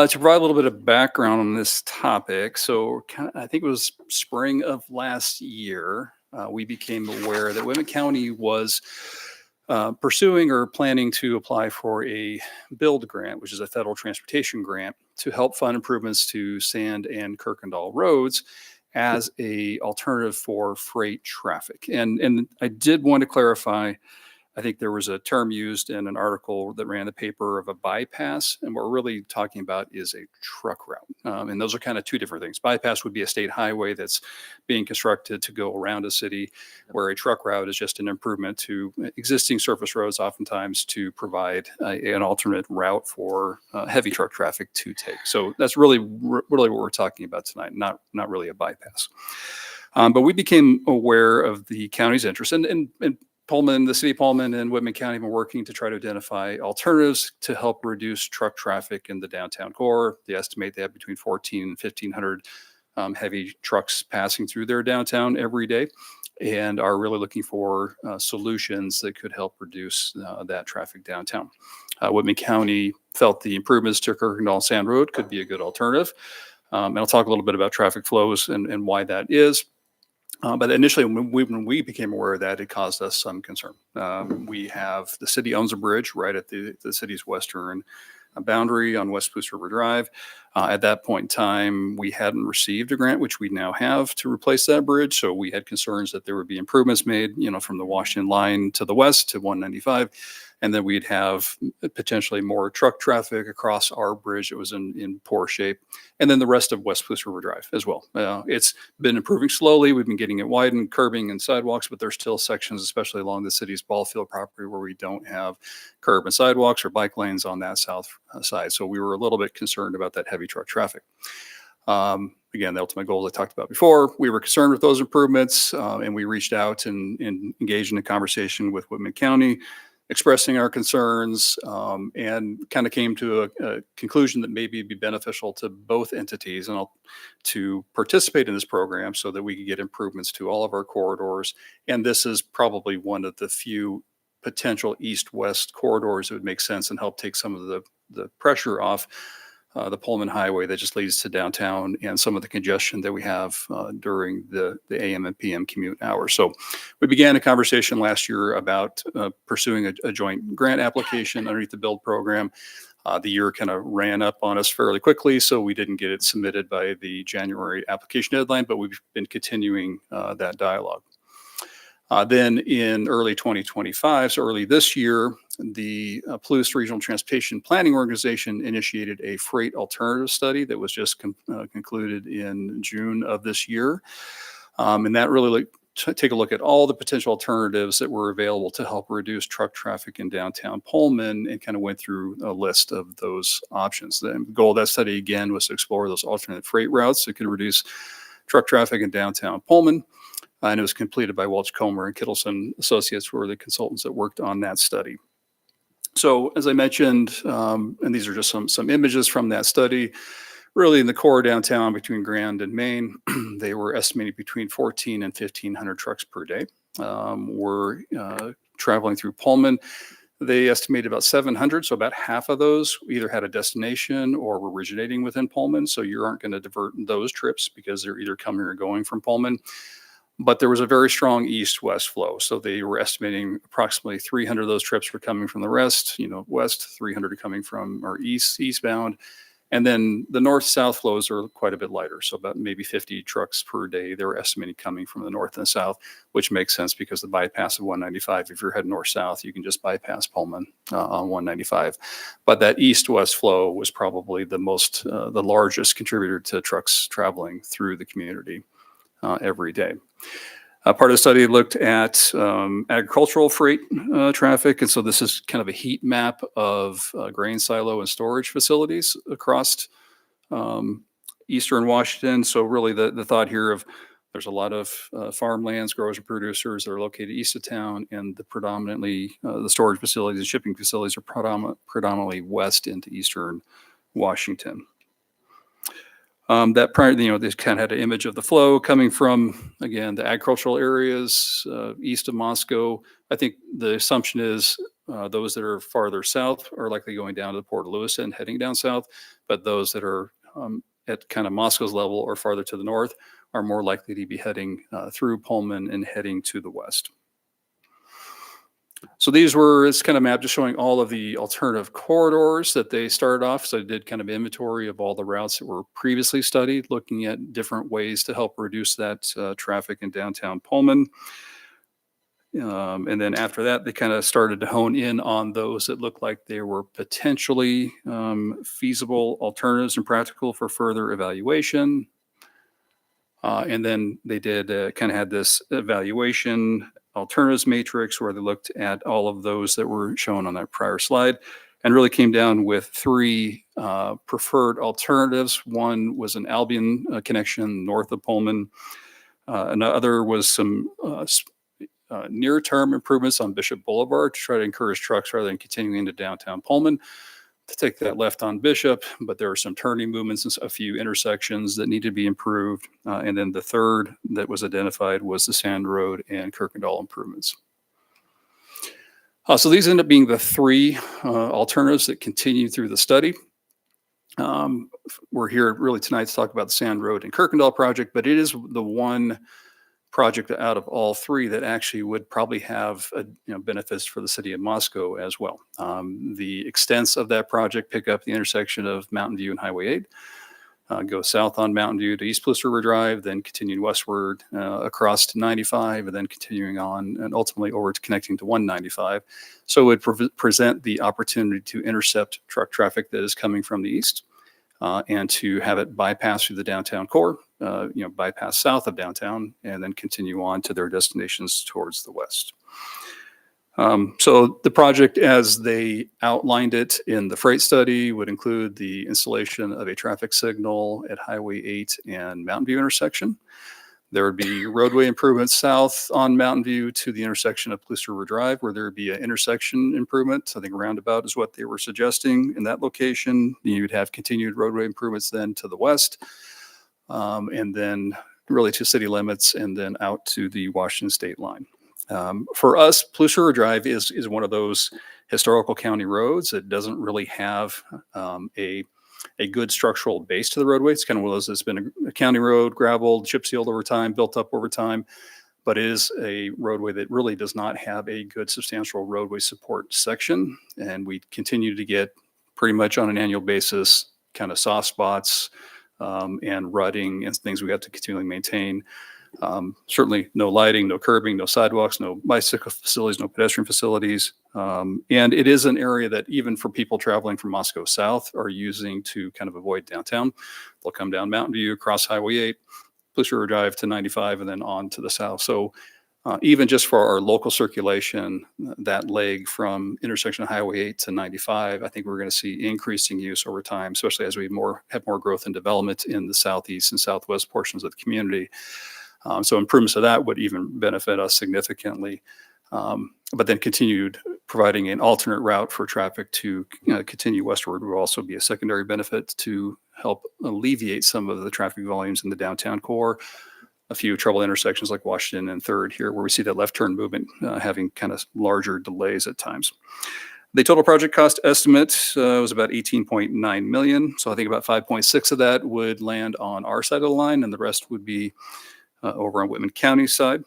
To provide a little bit of background on this topic, so I think it was spring of last year, we became aware that Whitman County was pursuing or planning to apply for a build grant, which is a federal transportation grant, to help fund improvements to Sand and Kirkendall roads as a alternative for freight traffic. And I did want to clarify, I think there was a term used in an article that ran the paper of a bypass. And what we're really talking about is a truck route. And those are kind of two different things. Bypass would be a state highway that's being constructed to go around a city, where a truck route is just an improvement to existing surface roads, oftentimes to provide an alternate route for heavy truck traffic to take. So that's really what we're talking about tonight, not really a bypass. But we became aware of the county's interest, and Pullman, the city of Pullman and Whitman County have been working to try to identify alternatives to help reduce truck traffic in the downtown core. They estimate they have between 1,400 and 1,500 heavy trucks passing through their downtown every day, and are really looking for solutions that could help reduce that traffic downtown. Whitman County felt the improvements to Kirkendall Sand Road could be a good alternative. And I'll talk a little bit about traffic flows and why that is. But initially, when we became aware of that, it caused us some concern. The city owns a bridge right at the city's western boundary on West Spruce River Drive. At that point in time, we hadn't received a grant, which we now have, to replace that bridge. So we had concerns that there would be improvements made, from the Washington line to the west to 195. And then we'd have potentially more truck traffic across our bridge that was in poor shape. And then the rest of West Spruce River Drive as well. It's been improving slowly. We've been getting it widened, curbing and sidewalks, but there's still sections, especially along the city's ball field property, where we don't have curb and sidewalks or bike lanes on that south side. So we were a little bit concerned about that heavy truck traffic. Again, the ultimate goals I talked about before, we were concerned with those improvements, and we reached out and engaged in a conversation with Whitman County, expressing our concerns, and kind of came to a conclusion that maybe it'd be beneficial to both entities to participate in this program so that we could get improvements to all of our corridors. And this is probably one of the few potential east-west corridors that would make sense and help take some of the pressure off the Pullman Highway that just leads to downtown and some of the congestion that we have during the AM and PM commute hours. So we began a conversation last year about pursuing a joint grant application underneath the BUILD program. The year kind of ran up on us fairly quickly, so we didn't get it submitted by the January application deadline, but we've been continuing that dialogue. Then in early 2025, so early this year, the Palouse Regional Transportation Planning Organization initiated a freight alternative study that was just concluded in June of this year. And that really take a look at all the potential alternatives that were available to help reduce truck traffic in downtown Pullman, and kind of went through a list of those options. The goal of that study, again, was to explore those alternate freight routes that could reduce truck traffic in downtown Pullman. And it was completed by Welch Comer and Kittleson Associates, who were the consultants that worked on that study. So as I mentioned, and these are just some images from that study, really in the core downtown between Grand and Main, they were estimating between 1,400 and 1,500 trucks per day were traveling through Pullman. They estimated about 700, so about half of those either had a destination or were originating within Pullman. So you aren't going to divert those trips because they're either coming or going from Pullman. But there was a very strong east-west flow. So they were estimating approximately 300 of those trips were coming from the west, west, 300 are coming from or eastbound. And then the north-south flows are quite a bit lighter. So about maybe 50 trucks per day, they were estimating coming from the north and south, which makes sense because the bypass of 195, if you're heading north-south, you can just bypass Pullman on 195. But that east-west flow was probably the largest contributor to trucks traveling through the community every day. Part of the study looked at agricultural freight traffic. And so this is kind of a heat map of grain silo and storage facilities across eastern Washington. So really the thought here of there's a lot of farmlands, growers and producers that are located east of town, and the storage facilities and shipping facilities are predominantly west into eastern Washington. That prior, they kind of had an image of the flow coming from, again, the agricultural areas east of Moscow. I think the assumption is those that are farther south are likely going down to the Port of Lewis and heading down south, but those that are at kind of Moscow's level or farther to the north are more likely to be heading through Pullman and heading to the west. So it's kind of a map just showing all of the alternative corridors that they started off. So I did kind of inventory of all the routes that were previously studied, looking at different ways to help reduce that traffic in downtown Pullman. And then after that, they kind of started to hone in on those that looked like they were potentially feasible alternatives and practical for further evaluation. And then they did kind of had this evaluation alternatives matrix where they looked at all of those that were shown on that prior slide and really came down with three preferred alternatives. One was an Albion connection north of Pullman. Another was some near-term improvements on Bishop Boulevard to try to encourage trucks rather than continuing into downtown Pullman to take that left on Bishop, but there are some turning movements and a few intersections that need to be improved. And then the third that was identified was the Sand Road and Kirkendall improvements. So these end up being the three alternatives that continue through the study. We're here really tonight to talk about the Sand Road and Kirkendall project, but it is the one project out of all three that actually would probably have benefits for the city of Moscow as well. The extents of that project pick up the intersection of Mountain View and Highway 8, go south on Mountain View to East Palouse River Drive, then continue westward across to 95, and then continuing on and ultimately over to connecting to 195. So it would present the opportunity to intercept truck traffic that is coming from the east and to have it bypass through the downtown core, bypass south of downtown, and then continue on to their destinations towards the west. So the project, as they outlined it in the freight study, would include the installation of a traffic signal at Highway 8 and Mountain View intersection. There would be roadway improvements south on Mountain View to the intersection of Police River Drive, where there would be an intersection improvement. I think roundabout is what they were suggesting in that location. You'd have continued roadway improvements then to the west, and then really to city limits, and then out to the Washington state line. For us, Police River Drive is one of those historical county roads that doesn't really have a good structural base to the roadway. It's kind of one of those that's been a county road, gravel, chip sealed over time, built up over time, but it is a roadway that really does not have a good substantial roadway support section. And we continue to get pretty much on an annual basis kind of soft spots and rutting and things we have to continually maintain. Certainly no lighting, no curbing, no sidewalks, no bicycle facilities, no pedestrian facilities. And it is an area that even for people traveling from Moscow South are using to kind of avoid downtown. They'll come down Mountain View, cross Highway 8, Police River Drive to 95, and then on to the south. So even just for our local circulation, that leg from intersection of Highway 8 to 95, I think we're going to see increasing use over time, especially as we have more growth and development in the southeast and southwest portions of the community. So improvements to that would even benefit us significantly. But then continued providing an alternate route for traffic to continue westward will also be a secondary benefit to help alleviate some of the traffic volumes in the downtown core. A few trouble intersections like Washington and 3rd here, where we see that left turn movement having kind of larger delays at times. The total project cost estimate was about 18.9 million. So I think about 5.6 of that would land on our side of the line, and the rest would be over on Whitman County side.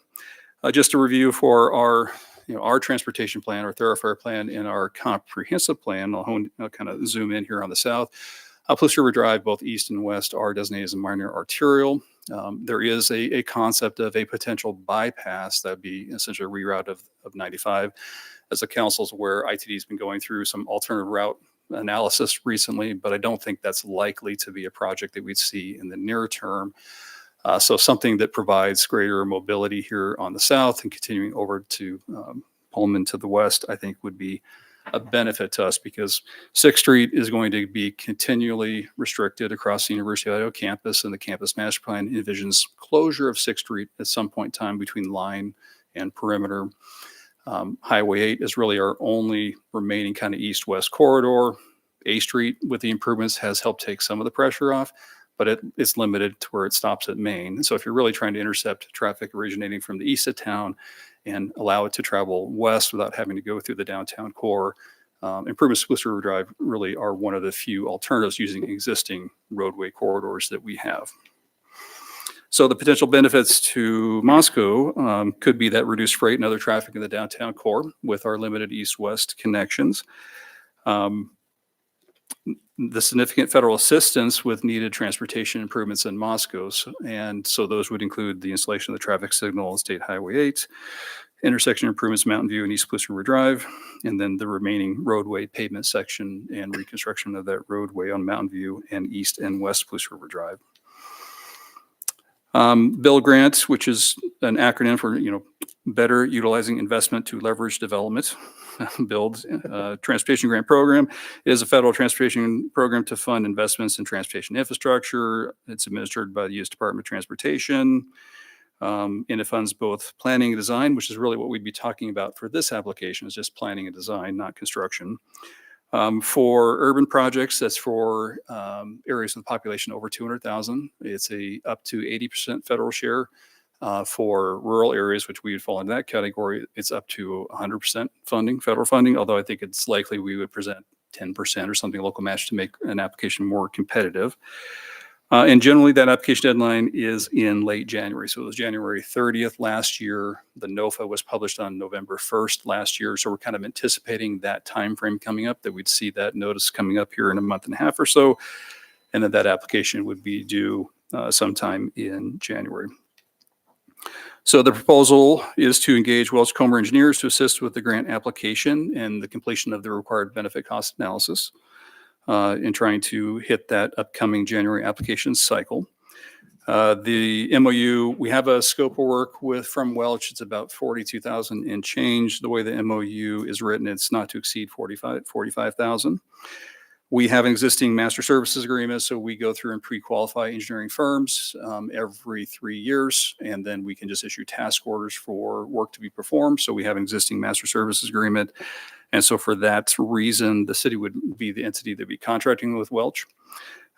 Just to review for our transportation plan, our thoroughfare plan, and our comprehensive plan, I'll kind of zoom in here on the south. Police River Drive, both east and west, are designated as a minor arterial. There is a concept of a potential bypass that would be essentially a reroute of 95. As the council's aware, ITD has been going through some alternative route analysis recently, but I don't think that's likely to be a project that we'd see in the near term. So something that provides greater mobility here on the south and continuing over to Pullman to the west, I think would be a benefit to us, because 6th Street is going to be continually restricted across the University of Idaho campus, and the campus master plan envisions closure of 6th Street at some point in time between Line and Perimeter. Highway 8 is really our only remaining kind of east-west corridor. A Street with the improvements has helped take some of the pressure off, but it's limited to where it stops at Main. And so if you're really trying to intercept traffic originating from the east of town and allow it to travel west without having to go through the downtown core, improvements to Police River Drive really are one of the few alternatives using existing roadway corridors that we have. So the potential benefits to Moscow could be that reduced freight and other traffic in the downtown core with our limited east-west connections. The significant federal assistance with needed transportation improvements in Moscow. And so those would include the installation of the traffic signal on State Highway 8, intersection improvements, Mountain View and East Police River Drive, and then the remaining roadway pavement section and reconstruction of that roadway on Mountain View and East and West Police River Drive. Bill Grant, which is an acronym for, better utilizing investment to leverage development. Build Transportation Grant Program is a federal transportation program to fund investments in transportation infrastructure. It's administered by the U.S. Department of Transportation, and it funds both planning and design, which is really what we'd be talking about for this application, is just planning and design, not construction. For urban projects, that's for areas with a population over 200,000. It's up to 80% federal share. For rural areas, which we would fall into that category, it's up to 100% funding, federal funding, although I think it's likely we would present 10% or something local match to make an application more competitive. And generally that application deadline is in late January. So it was January 30th last year. The NOFA was published on November 1st last year. So we're kind of anticipating that time frame coming up, that we'd see that notice coming up here in a month and a half or so. And then that application would be due sometime in January. So the proposal is to engage Welch Comer engineers to assist with the grant application and the completion of the required benefit cost analysis in trying to hit that upcoming January application cycle. The MOU, we have a scope of work from Welch. It's about 42,000 and change. The way the MOU is written, it's not to exceed 45,000. We have an existing master services agreement, so we go through and pre-qualify engineering firms every 3 years, and then we can just issue task orders for work to be performed. So we have an existing master services agreement. And so for that reason, the city would be the entity that would be contracting with Welch.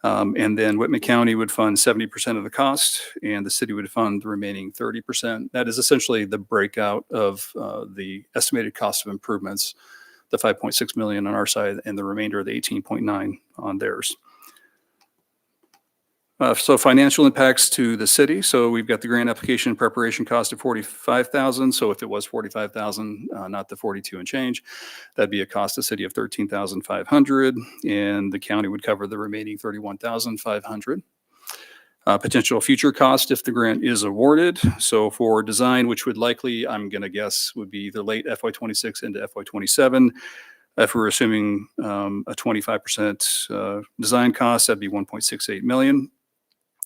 And then Whitman County would fund 70% of the cost, and the city would fund the remaining 30%. That is essentially the breakout of the estimated cost of improvements, the 5.6 million on our side and the remainder of the 18.9 on theirs. So financial impacts to the city. So we've got the grant application preparation cost of 45,000. So if it was 45,000, not the 42 and change, that'd be a cost to the city of 13,500, and the county would cover the remaining 31,500. Potential future cost if the grant is awarded. So for design, which would likely, I'm going to guess, would be either late FY26 into FY27. If we're assuming a 25% design cost, that'd be 1.68 million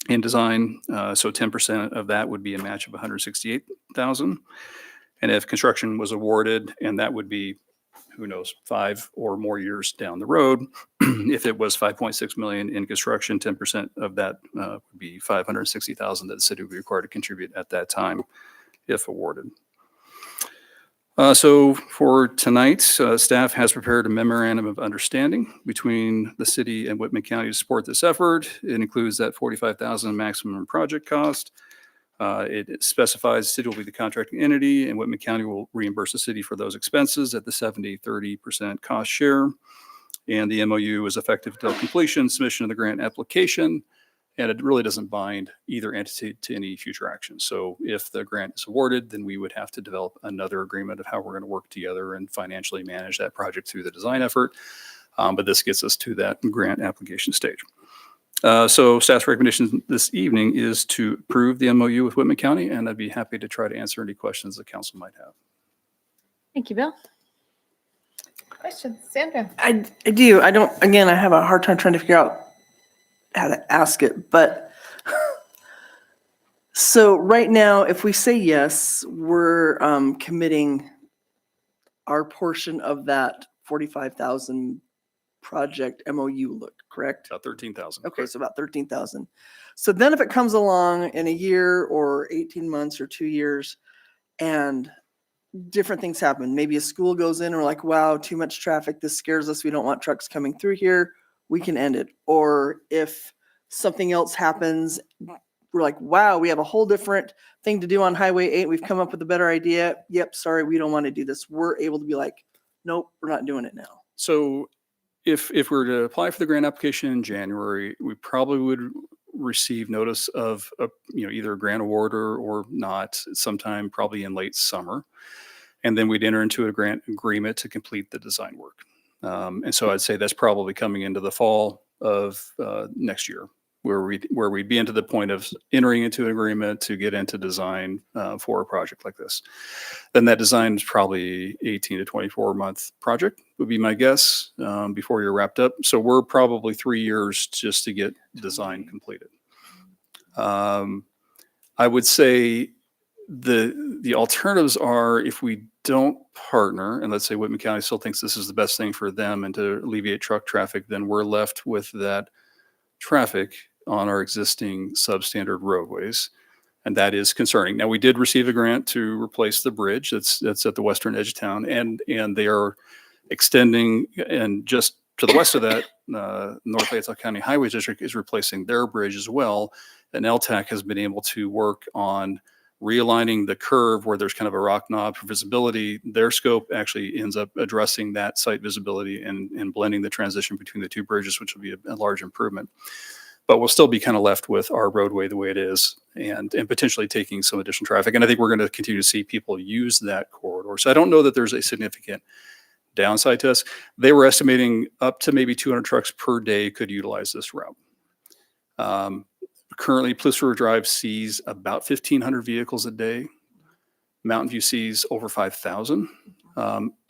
in design. So 10% of that would be a match of 168,000. And if construction was awarded, and that would be, who knows, 5 or more years down the road. If it was 5.6 million in construction, 10% of that would be 560,000 that the city would be required to contribute at that time if awarded. So for tonight, staff has prepared a memorandum of understanding between the city and Whitman County to support this effort. It includes that 45,000 maximum project cost. It specifies the city will be the contracting entity, and Whitman County will reimburse the city for those expenses at the 70-30% cost share. And the MOU is effective until completion, submission of the grant application, and it really doesn't bind either entity to any future action. So if the grant is awarded, then we would have to develop another agreement of how we're going to work together and financially manage that project through the design effort. But this gets us to that grant application stage. So staff's recommendation this evening is to approve the MOU with Whitman County, and I'd be happy to try to answer any questions the council might have. Thank you, Bill. Questions, Sandra? I do. I don't, again, I have a hard time trying to figure out how to ask it, but so right now, if we say yes, we're committing our portion of that 45,000 project MOU look, correct? About 13,000. Okay, so about 13,000. So then if it comes along in a year or 18 months or 2 years and different things happen, maybe a school goes in and we're like, wow, too much traffic, this scares us, we don't want trucks coming through here, we can end it. Or if something else happens, we're like, wow, we have a whole different thing to do on Highway 8, we've come up with a better idea. Yep, sorry, we don't want to do this. We're able to be like, nope, we're not doing it now. So if we were to apply for the grant application in January, we probably would receive notice of either a grant award or not sometime probably in late summer. And then we'd enter into a grant agreement to complete the design work. And so I'd say that's probably coming into the fall of next year, where we'd be into the point of entering into an agreement to get into design for a project like this. Then that design is probably 18 to 24 month project would be my guess before you're wrapped up. So we're probably 3 years just to get design completed. I would say the alternatives are, if we don't partner, and let's say Whitman County still thinks this is the best thing for them and to alleviate truck traffic, then we're left with that traffic on our existing substandard roadways. And that is concerning. Now, we did receive a grant to replace the bridge that's at the western edge of town, and they are extending, and just to the west of that, North Fayetteville County Highway District is replacing their bridge as well. And LTAC has been able to work on realigning the curve where there's kind of a rock knob for visibility. Their scope actually ends up addressing that site visibility and blending the transition between the two bridges, which will be a large improvement. But we'll still be kind of left with our roadway the way it is, and potentially taking some additional traffic. And I think we're going to continue to see people use that corridor. So I don't know that there's a significant downside to us. They were estimating up to maybe 200 trucks per day could utilize this route. Currently, Police River Drive sees about 1,500 vehicles a day. Mountain View sees over 5,000.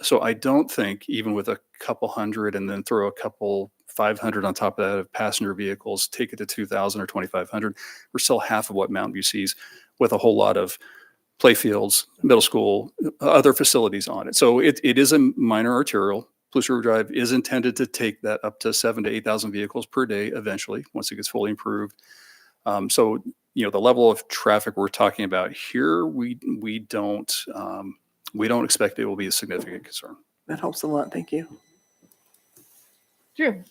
So I don't think, even with a couple hundred and then throw a couple 500 on top of that of passenger vehicles, take it to 2,000 or 2,500. We're still half of what Mountain View sees, with a whole lot of playfields, middle school, other facilities on it. So it is a minor arterial. Palouse River Drive is intended to take that up to 7,000 to 8,000 vehicles per day eventually, once it gets fully improved. So, the level of traffic we're talking about here, we don't expect it will be a significant concern. That helps a lot. Thank you. Drew.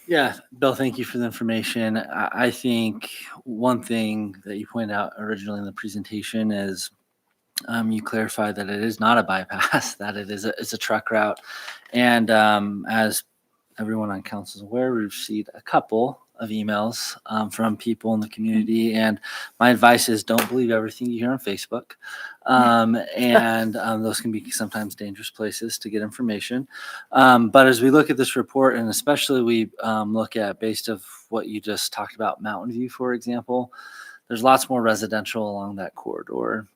Yeah, Bill, thank you for the information. I think one thing that you pointed out originally in the presentation is you clarified that it is not a bypass, that it is it's a truck route. And as everyone on council is aware, we received a couple of emails from people in the community. And my advice is don't believe everything you hear on Facebook. And those can be sometimes dangerous places to get information. But as we look at this report, and especially we look at based of what you just talked about, Mountain View, for example, there's lots more residential along that corridor.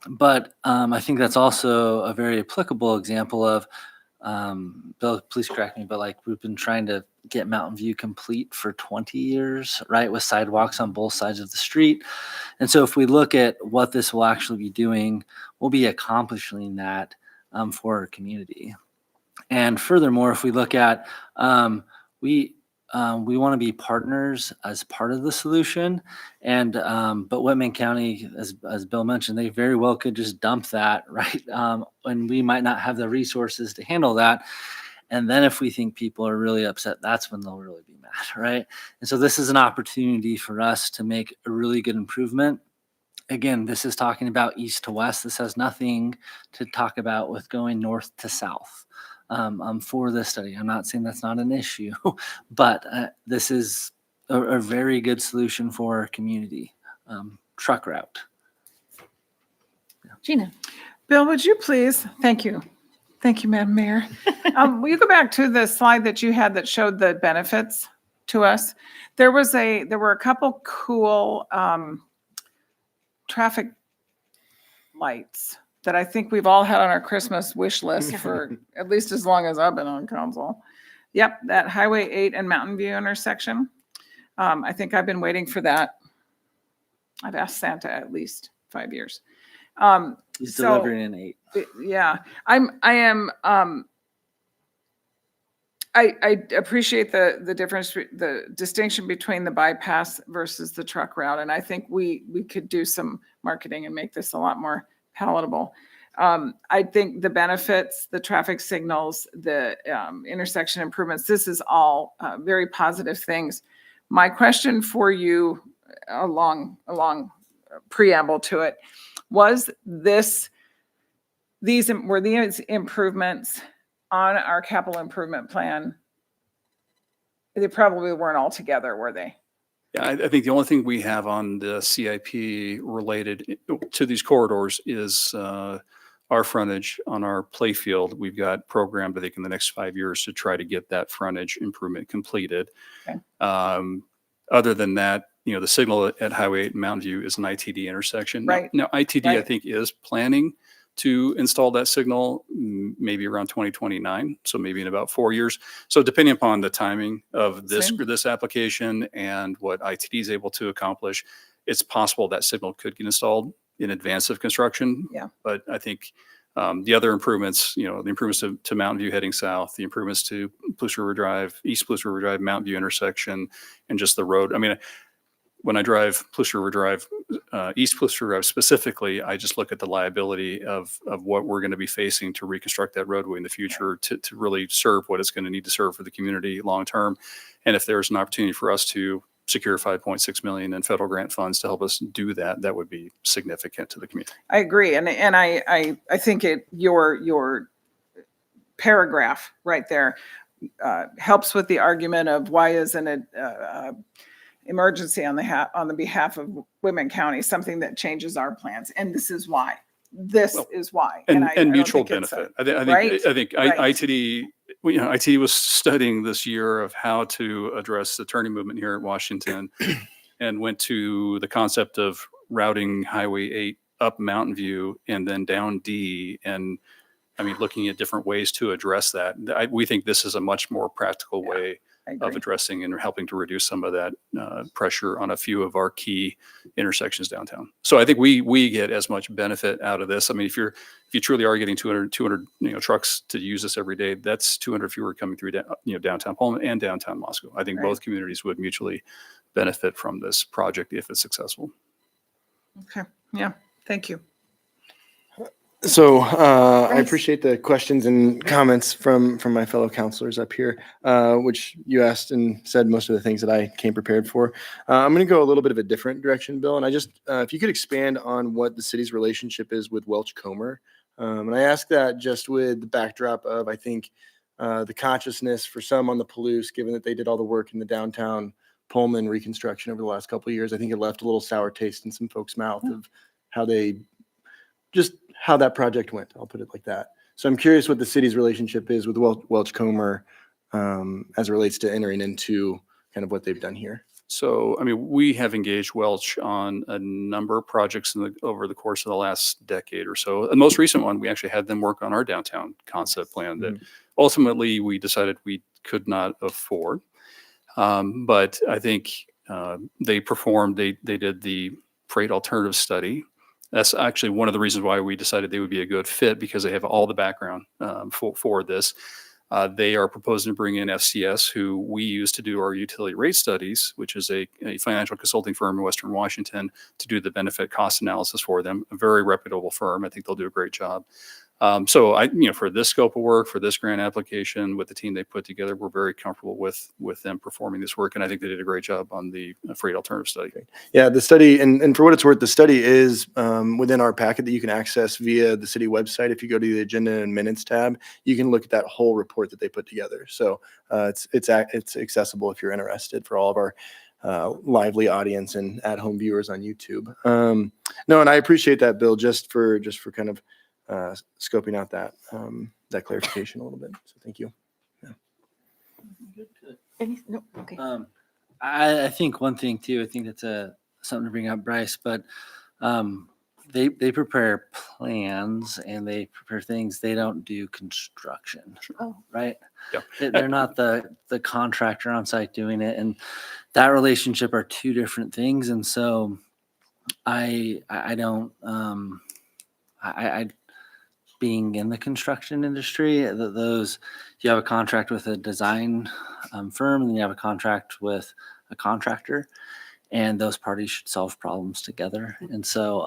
But I think that's also a very applicable example of, Bill, please correct me, but like we've been trying to get Mountain View complete for 20 years, right? With sidewalks on both sides of the street. And so if we look at what this will actually be doing, we'll be accomplishing that for our community. And furthermore, if we look at, we want to be partners as part of the solution. And, but Whitman County, as Bill mentioned, they very well could just dump that, right? And we might not have the resources to handle that. And then if we think people are really upset, that's when they'll really be mad, right? And so this is an opportunity for us to make a really good improvement. Again, this is talking about east to west. This has nothing to talk about with going north to south. For this study, I'm not saying that's not an issue, but this is a very good solution for our community. Truck route. Gina. Bill, would you please? Thank you. Thank you, Madam Mayor. Will you go back to the slide that you had that showed the benefits to us? There were a couple cool traffic lights that I think we've all had on our Christmas wish list for at least as long as I've been on council. Yep, that Highway 8 and Mountain View intersection. I think I've been waiting for that. I've asked Santa at least 5 years. He's delivering in 8. Yeah, I appreciate the difference, the distinction between the bypass versus the truck route. And I think we could do some marketing and make this a lot more palatable. I think the benefits, the traffic signals, the intersection improvements, this is all very positive things. My question for you along preamble to it was these improvements on our capital improvement plan. They probably weren't all together, were they? Yeah, I think the only thing we have on the CIP related to these corridors is our frontage on our playfield. We've got programmed, I think, in the next 5 years to try to get that frontage improvement completed. Okay. Other than that, the signal at Highway 8 and Mountain View is an ITD intersection. Right. Now ITD, I Right. think, is planning to install that signal maybe around 2029, so maybe in about 4 years. So depending upon the timing of this application and what ITD is able to accomplish, it's possible that signal could get installed in advance of construction. Yeah. But I think the other improvements, the improvements to Mountain View heading south, the improvements to Palouse River Drive, East Palouse River Drive, Mountain View intersection, and just the road. I mean, when I drive Palouse River Drive, East Palouse River Drive specifically, I just look at the liability of what we're going to be facing to reconstruct that roadway in the future to really serve what it's going to need to serve for the community long term. And if there's an opportunity for us to secure $5.6 million in federal grant funds to help us do that, that would be significant to the community. I agree. And I think your paragraph right there helps with the argument of why isn't it emergency on the behalf of Whitman County, something that changes our plans. And this is why. This is why. And I don't mutual think it's benefit. right? I think Right. ITD, ITD was studying this year of how to address the turning movement here at Washington and went to the concept of routing Highway 8 up Mountain View and then down D and I mean, looking at different ways to address that. We think this is a much more practical way I of agree. addressing and helping to reduce some of that pressure on a few of our key intersections downtown. So I think we get as much benefit out of this. I mean, if you truly are getting 200 trucks to use this every day, that's 200 fewer coming through downtown Pullman and downtown Moscow. I think Right. both communities would mutually benefit from this project if it's successful. Okay, yeah, thank you. So I Bryce. appreciate the questions and comments from my fellow counselors up here, which you asked and said most of the things that I came prepared for. I'm going to go a little bit of a different direction, Bill, and I just if you could expand on what the city's relationship is with Welch Comer, and I ask that just with the backdrop of I think the consciousness for some on the Palouse, given that they did all the work in the downtown Pullman reconstruction over the last couple of years. I think it left a little sour taste in some folks' mouth of how that project went. I'll put it like that. So I'm curious what the city's relationship is with Welch Comer as it relates to entering into kind of what they've done here. So, I mean, we have engaged Welch on a number of projects over the course of the last decade or so. The most recent one, we actually had them work on our downtown concept plan that ultimately we decided we could not afford. But I think they did the freight alternative study. That's actually one of the reasons why we decided they would be a good fit, because they have all the background for this. They are proposing to bring in FCS, who we use to do our utility rate studies, which is a financial consulting firm in Western Washington, to do the benefit cost analysis for them. A very reputable firm. I think they'll do a great job. So for this scope of work, for this grant application, with the team they put together, we're very comfortable with them performing this work. And I think they did a great job on the freight alternative study. Yeah, the study, and for what it's worth, the study is within our packet that you can access via the city website. If you go to the agenda and minutes tab, you can look at that whole report that they put together. So it's accessible if you're interested for all of our lively audience and at-home viewers on YouTube. No, and I appreciate that, Bill, just for kind of scoping out that clarification a little bit. So thank you. No, okay. I think one thing too, I think that's something to bring up, Bryce, but they prepare plans and they prepare things. They don't do construction, right? Yeah. They're not the contractor on site doing it, and that relationship are two different things. And so I don't being in the construction industry, those you have a contract with a design firm, and then you have a contract with a contractor, and those parties should solve problems together. And so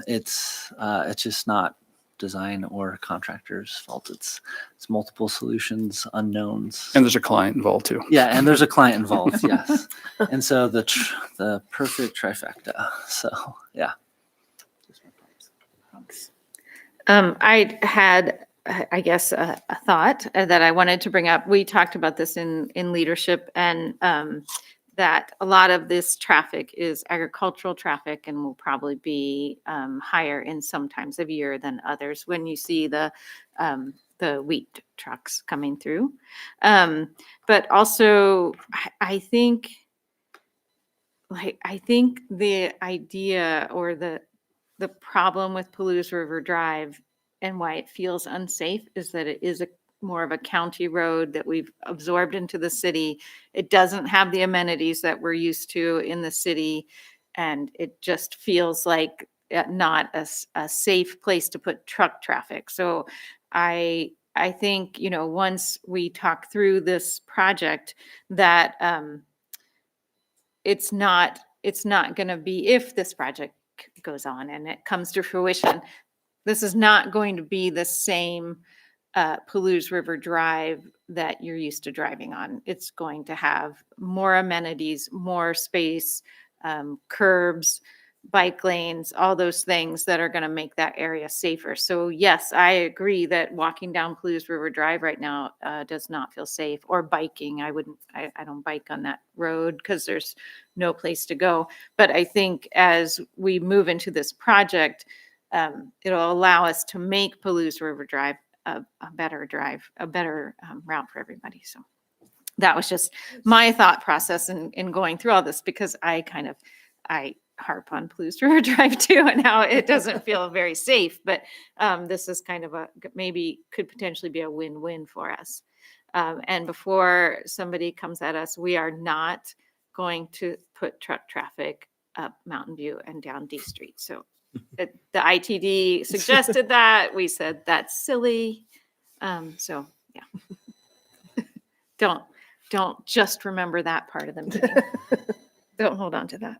it's just not design or contractor's fault. It's multiple solutions, unknowns, And there's a client involved too. yeah, and there's a client involved. Yes, and so the perfect trifecta. So yeah. I had, I guess, a thought that I wanted to bring up. We talked about this in leadership, and that a lot of this traffic is agricultural traffic and will probably be higher in some times of year than others when you see the wheat trucks coming through. But also, I think the idea or the problem with Palouse River Drive and why it feels unsafe is that it is more of a county road that we've absorbed into the city. It doesn't have the amenities that we're used to in the city, and it just feels like not a safe place to put truck traffic. So I think, once we talk through this project, that it's not going to be, if this project goes on and it comes to fruition, this is not going to be the same Palouse River Drive that you're used to driving on. It's going to have more amenities, more space, curbs, bike lanes, all those things that are going to make that area safer. So yes, I agree that walking down Palouse River Drive right now does not feel safe, or biking. I don't bike on that road because there's no place to go. But I think as we move into this project, it'll allow us to make Palouse River Drive a better route for everybody. So that was just my thought process in going through all this, because I harp on Palouse River Drive too, and how it doesn't feel very safe, but this is kind of maybe could potentially be a win-win for us. And before somebody comes at us, we are not going to put truck traffic up Mountain View and down D Street. So the ITD suggested that. We said that's silly. So yeah, don't just remember that part of the meeting. Don't hold on to that.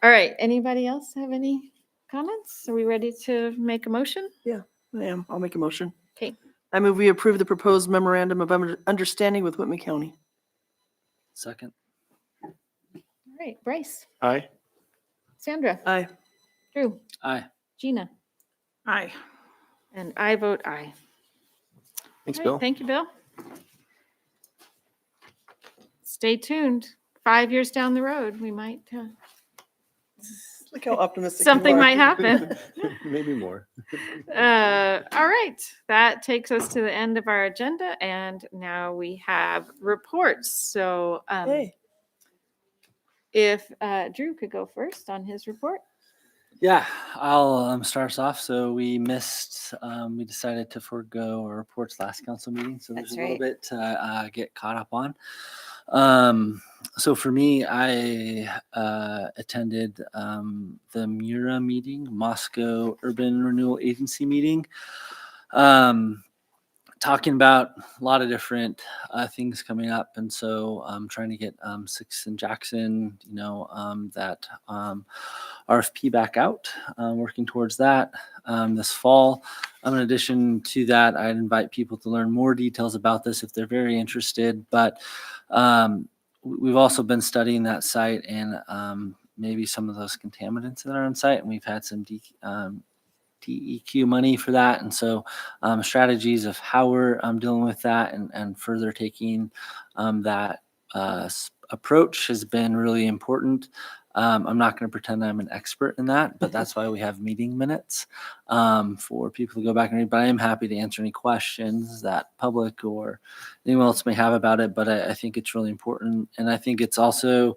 All right. Anybody else have any comments? Are we ready to make a motion? I am. I'll make a motion. Okay. I move we approve the proposed memorandum of understanding with Whitman County. Second. All right. Bryce, Aye. Sandra, Aye. Drew, Aye. Gina, Aye. and I vote aye. Thanks, All right, Bill. Thank you, Bill. Stay tuned. 5 years down the road, we might, Look how optimistic. you something are. might happen. Maybe more. All right, that takes us to the end of our agenda, and now we have reports. So Hey. if Drew could go first on his report. Yeah, I'll start us off. So we we decided to forego our reports last council meeting. So there's That's a little right. bit to get caught up on. So for me, I attended the MURA meeting, Moscow Urban Renewal Agency meeting, talking about a lot of different things coming up. And so I'm trying to get Sixth and Jackson, that RFP back out, working towards that this fall. In addition to that, I'd invite people to learn more details about this if they're very interested. But we've also been studying that site and maybe some of those contaminants that are on site. And we've had some DEQ money for that. And so strategies of how we're dealing with that and further taking that approach has been really important. I'm not going to pretend I'm an expert in that, but that's why we have meeting minutes for people to go back and read. But I am happy to answer any questions that public or anyone else may have about it. But I think it's really important. And I think it's also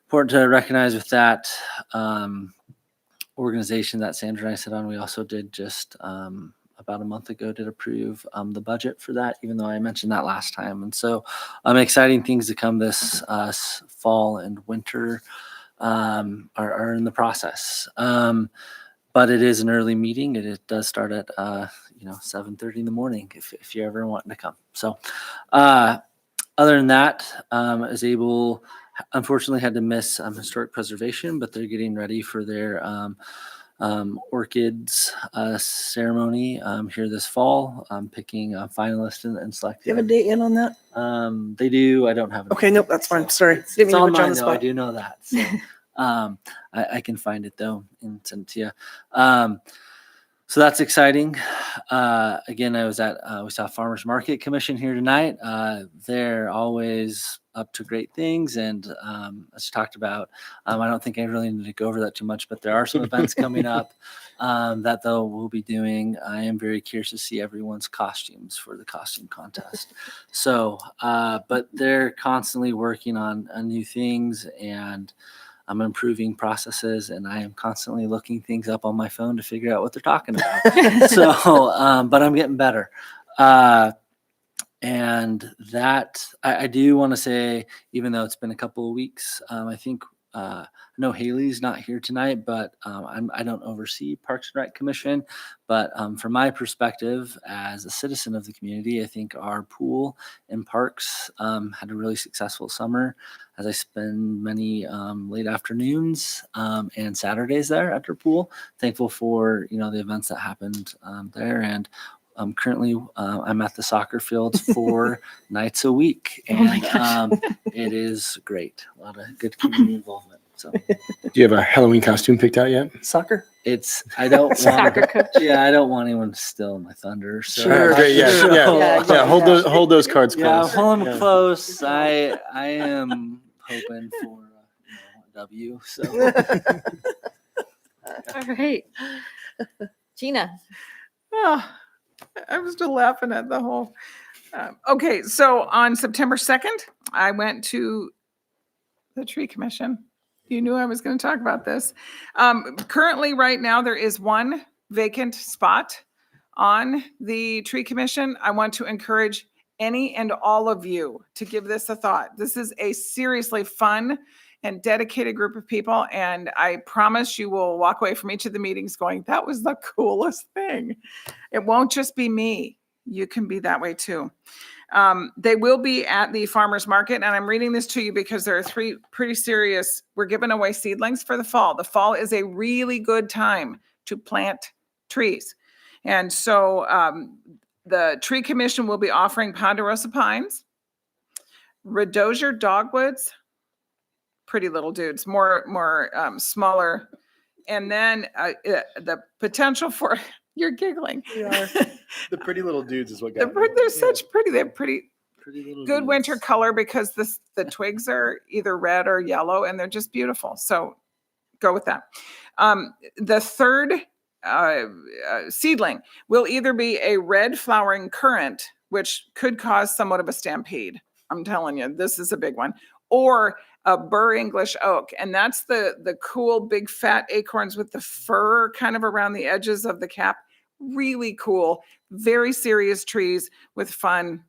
important to recognize with that organization that Sandra and I sit on, we also did just about a month ago did approve the budget for that, even though I mentioned that last time. And so exciting things to come this fall and winter are in the process. But it is an early meeting. It does start at 7:30 in the morning if you're ever wanting to come. So other than that, I was able, unfortunately had to miss historic preservation, but they're getting ready for their orchids ceremony here this fall. Picking finalists and selecting. Do you have a date in on that? They do. I don't have it. Okay, nope, that's fine. Sorry. It's Didn't mean to on put you on mine, the though. I spot. do know that. So I can find it though and send it to you. So that's exciting. Again, I was at we saw Farmers Market Commission here tonight. They're always up to great things, and as you talked about, I don't think I really need to go over that too much. But there are some events coming up that we'll be doing. I am very curious to see everyone's costumes for the costume contest. So, but they're constantly working on new things, and I'm improving processes, and I am constantly looking things up on my phone to figure out what they're talking about. So, but I'm getting better. And that I do want to say, even though it's been a couple of weeks, I think I know Haley's not here tonight, but I don't oversee Parks and Rec Commission. But from my perspective as a citizen of the community, I think our pool and parks had a really successful summer, as I spend many late afternoons and Saturdays there at our pool. Thankful for the events that happened there. And currently, I'm at the soccer fields 4 nights a week, and it is great. A lot of good community involvement. So, Do you have a Halloween costume picked out yet? Soccer? I don't Soccer want. coach. Yeah, I don't want anyone to steal my thunder. So Sure. Okay, yeah, So, yeah. Hold those cards Yeah, close. hold them Yeah. close. I am hoping for a W. So All right. Gina. Oh, I'm still laughing at the whole. Okay, so on September 2nd, I went to the Tree Commission You knew I was going to talk about this. Currently, right now, there is one vacant spot on the tree commission. I want to encourage any and all of you to give this a thought. This is a seriously fun and dedicated group of people, and I promise you will walk away from each of the meetings going, that was the coolest thing. It won't just be me. You can be that way too. They will be at the farmer's market, and I'm reading this to you because there are three pretty serious, we're giving away seedlings for the fall. The fall is a really good time to plant trees. And so the tree commission will be offering ponderosa pines, rhodosier dogwoods, pretty little dudes, more smaller. And then the potential for, you're giggling. They are. The pretty little dudes is what got me. They're such pretty, they're pretty Little good dudes. winter color because the twigs are either red or yellow and they're just beautiful. So go with that. The third seedling will either be a red flowering currant, which could cause somewhat of a stampede. I'm telling you, this is a big one. Or a Burr English oak. And that's the cool big fat acorns with the fur kind of around the edges of the cap. Really cool, very serious trees with fun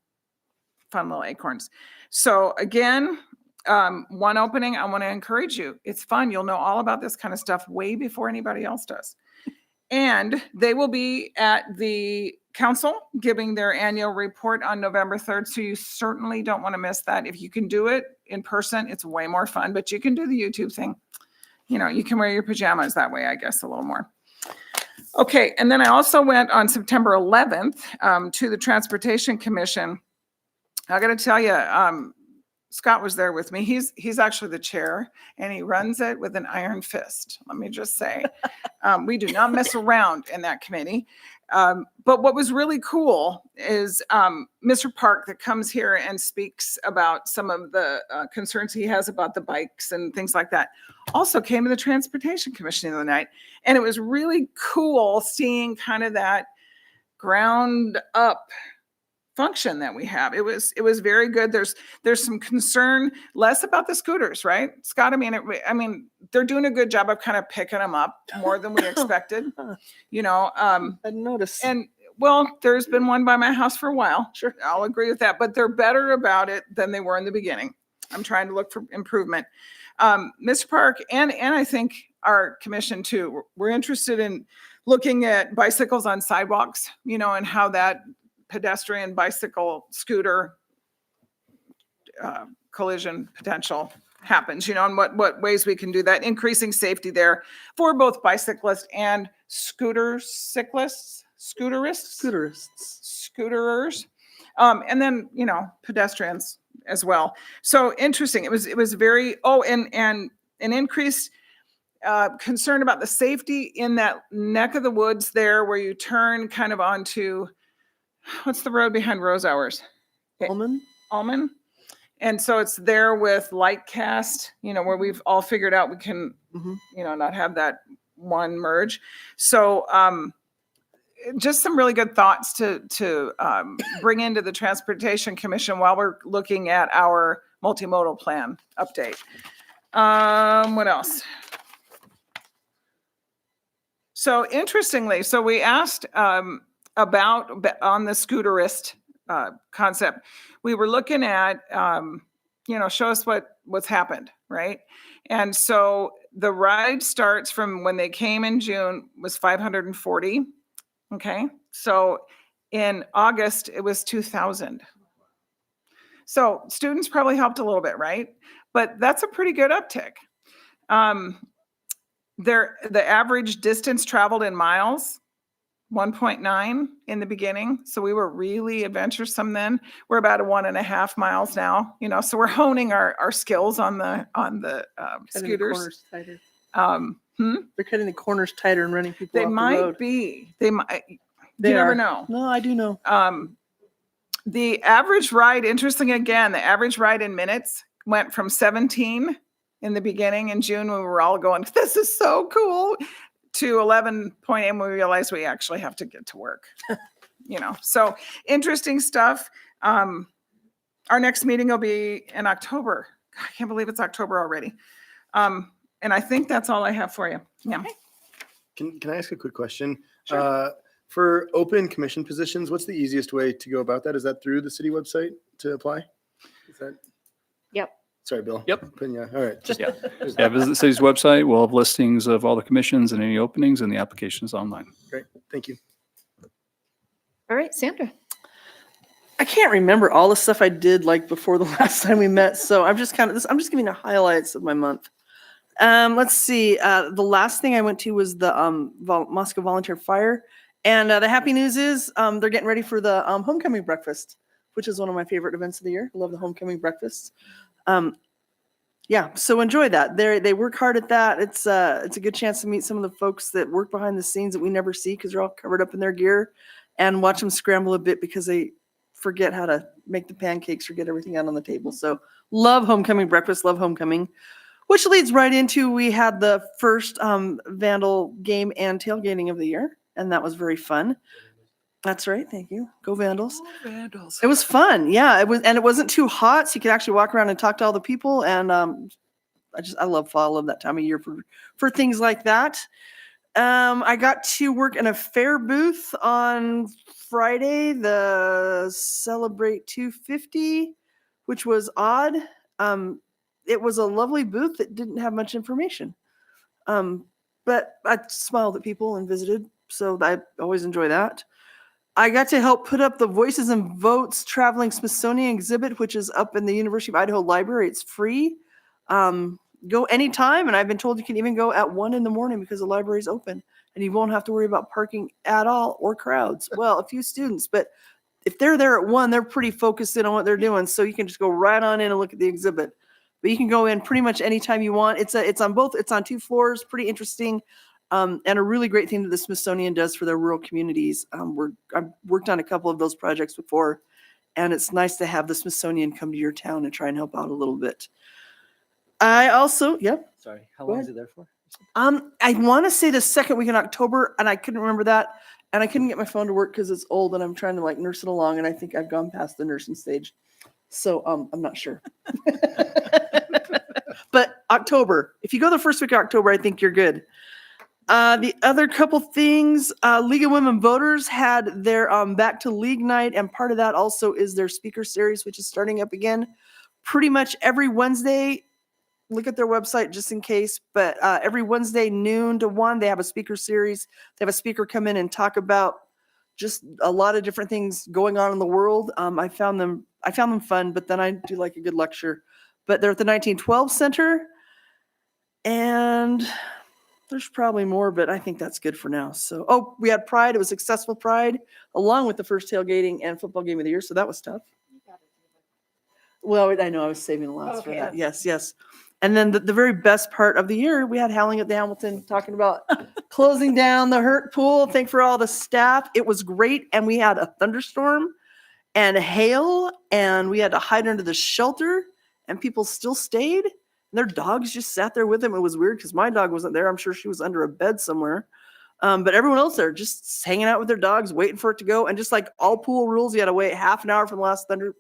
little acorns. So again, one opening, I want to encourage you. It's fun. You'll know all about this kind of stuff way before anybody else does. And they will be at the council giving their annual report on November 3rd. So you certainly don't want to miss that. If you can do it in person, it's way more fun, but you can do the YouTube thing. You know, you can wear your pajamas that way, I guess, a little more. Okay. And then I also went on September 11th to the Transportation Commission. I got to tell you, Scott was there with me. He's actually the chair, and he runs it with an iron fist. Let me just say, we do not mess around in that committee. But what was really cool is Mr. Park that comes here and speaks about some of the concerns he has about the bikes and things like that. Also came to the Transportation Commission the other night, and it was really cool seeing kind of that ground up function that we have. It was very good. There's some concern less about the scooters, right, Scott? I mean, they're doing a good job of kind of picking them up more than we expected. You know, I didn't notice. and well, there's been one by my house for a while. Sure, I'll agree with that. But they're better about it than they were in the beginning. I'm trying to look for improvement. Mr. Park and I think our commission too, we're interested in looking at bicycles on sidewalks, you know, and how that pedestrian, bicycle, scooter collision potential happens, you know, and what ways we can do that, increasing safety there for both bicyclists and scooterers. And then, you know, pedestrians as well. So interesting. It was very, and an increased concern about the safety in that neck of the woods there where you turn kind of onto, what's the road behind Rose Hours? Almond. And so it's there with light cast, you know, where we've all figured out we can, you know, not have that one merge. So just some really good thoughts to bring into the Transportation Commission while we're looking at our multimodal plan update. What else? So interestingly, so we asked about on the scooterist concept, we were looking at, you know, show us what's happened, right? And so the ride starts from when they came in June was 540. Okay. So in August, it was 2,000. So students probably helped a little bit, right? But that's a pretty good uptick. The average distance traveled in miles, 1.9 in the beginning. So we were really adventuresome then. We're about 1.5 miles now, you know, so we're honing our skills on the scooters. They're cutting the corners tighter and running people They off the might road. be. They might. They You never are. know. No, I do know. The average ride, interesting again, the average ride in minutes went from 17 in the beginning in June when we were all going, this is so cool, to 11.8 when we realized we actually have to get to work. You know, so interesting stuff. Our next meeting will be in October. God, I can't believe it's October already. And I think that's all I have for you. Yeah. Can I ask a quick question? Sure. For open commission positions, what's the easiest way to go about that? Is that through the city website to apply? Is that? Yep. Sorry, Bill. Yep. Yeah, all right. Just- Yeah. Yeah, visit the city's website. We'll have listings of all the commissions and any openings, and the application is online. Great, thank you. All right, Sandra. I can't remember all the stuff I did like before the last time we met, so I'm just giving the highlights of my month. Let's see. The last thing I went to was the Moscow Volunteer Fire, and the happy news is they're getting ready for the homecoming breakfast, which is one of my favorite events of the year. I love the homecoming breakfast. Yeah, so enjoy that. They work hard at that. It's a good chance to meet some of the folks that work behind the scenes that we never see because they're all covered up in their gear, and watch them scramble a bit because they forget how to make the pancakes or get everything out on the table. So love homecoming breakfast, love homecoming, which leads right into, we had the first Vandal game and tailgating of the year, and that was very fun. That's right. Thank you. Go Vandals. Vandals. It was fun. Yeah, it was, and it wasn't too hot, so you could actually walk around and talk to all the people. And I love fall. I love that time of year for things like that. I got to work in a fair booth on Friday, the Celebrate 250, which was odd. It was a lovely booth that didn't have much information. But I smiled at people and visited, so I always enjoy that. I got to help put up the Voices and Votes Traveling Smithsonian exhibit, which is up in the University of Idaho Library. It's free. Go anytime, and I've been told you can even go at 1 a.m. because the library is open, and you won't have to worry about parking at all or crowds. Well, a few students, but if they're there at 1, they're pretty focused in on what they're doing, so you can just go right on in and look at the exhibit. But you can go in pretty much anytime you want. It's on 2 floors, pretty interesting. And a really great thing that the Smithsonian does for their rural communities. I've worked on a couple of those projects before, and it's nice to have the Smithsonian come to your town and try and help out a little bit. I also, yep. Sorry, how Go long ahead. is it there for? I want to say the second week in October, and I couldn't remember that, and I couldn't get my phone to work because it's old, and I'm trying to nurse it along, and I think I've gone past the nursing stage, so I'm not sure. But October, if you go the first week of October, I think you're good. The other couple things, League of Women Voters had their Back to League night, and part of that also is their speaker series, which is starting up again pretty much every Wednesday. Look at their website just in case, but every Wednesday noon to 1, they have a speaker series. They have a speaker come in and talk about just a lot of different things going on in the world. I found them fun, but then I do like a good lecture. But they're at the 1912 Center, and there's probably more, but I think that's good for now. So, we had Pride. It was successful Pride, along with the first tailgating and football game of the year. So that was tough. Well, I know I was saving the last for that. Yes. And then the very best part of the year, we had Howling at the Hamilton talking about closing down the Hurt Pool. Thank for all the staff. It was great. And we had a thunderstorm and hail, and we had to hide under the shelter, and people still stayed. And their dogs just sat there with them. It was weird because my dog wasn't there. I'm sure she was under a bed somewhere. But everyone else there just hanging out with their dogs, waiting for it to go. And just like all pool rules, you had to wait half an hour for the last thunder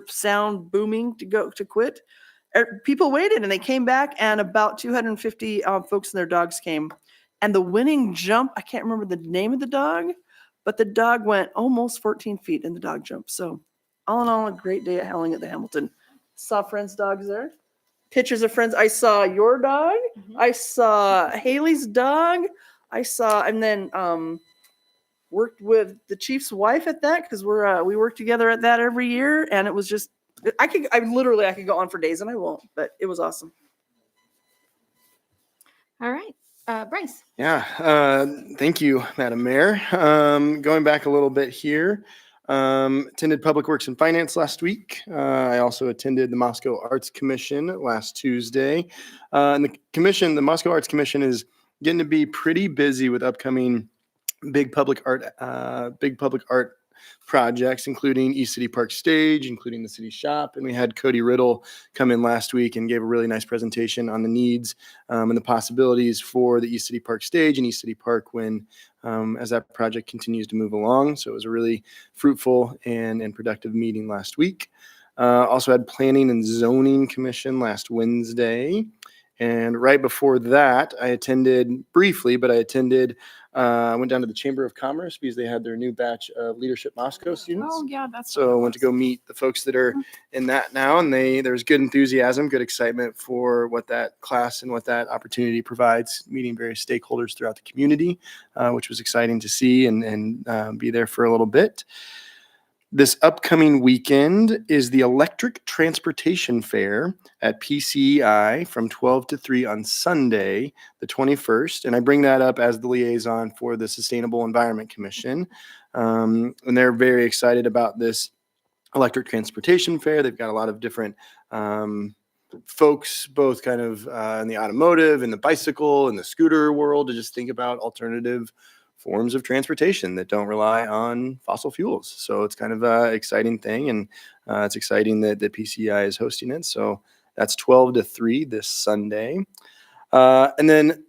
sound booming to quit. People waited, and they came back, and about 250 folks and their dogs came. And the winning jump, I can't remember the name of the dog, but the dog went almost 14 feet in the dog jump. So all in all, a great day at Howling at the Hamilton. Saw friends' dogs there. Pictures of friends. I saw your dog. I saw Haley's dog. And then worked with the chief's wife at that, because we work together at that every year, and it was just I could go on for days, and I won't, but it was awesome. All right, Bryce. Yeah, thank you, Madam Mayor. Going back a little bit here, attended Public Works and Finance last week. I also attended the Moscow Arts Commission last Tuesday. And the Moscow Arts Commission is getting to be pretty busy with upcoming big public art projects, including East City Park Stage, including the city shop. And we had Cody Riddle come in last week and gave a really nice presentation on the needs and the possibilities for the East City Park Stage and East City Park as that project continues to move along. So it was a really fruitful and productive meeting last week. Also had Planning and Zoning Commission last Wednesday. And right before that, I attended briefly, but I attended, I went down to the Chamber of Commerce because they had their new batch of Leadership Moscow students. Oh, yeah, that's. So I went to go meet the folks that are in that now, and there's good enthusiasm, good excitement for what that class and what that opportunity provides, meeting various stakeholders throughout the community, which was exciting to see and be there for a little bit. This upcoming weekend is the Electric Transportation Fair at PCEI from 12 to 3 on Sunday, the 21st. And I bring that up as the liaison for the Sustainable Environment Commission. And they're very excited about this Electric Transportation Fair. They've got a lot of different folks, both kind of in the automotive and the bicycle and the scooter world, to just think about alternative forms of transportation that don't rely on fossil fuels. So it's kind of an exciting thing, and it's exciting that the PCI is hosting it. So that's 12 to 3 this Sunday. And then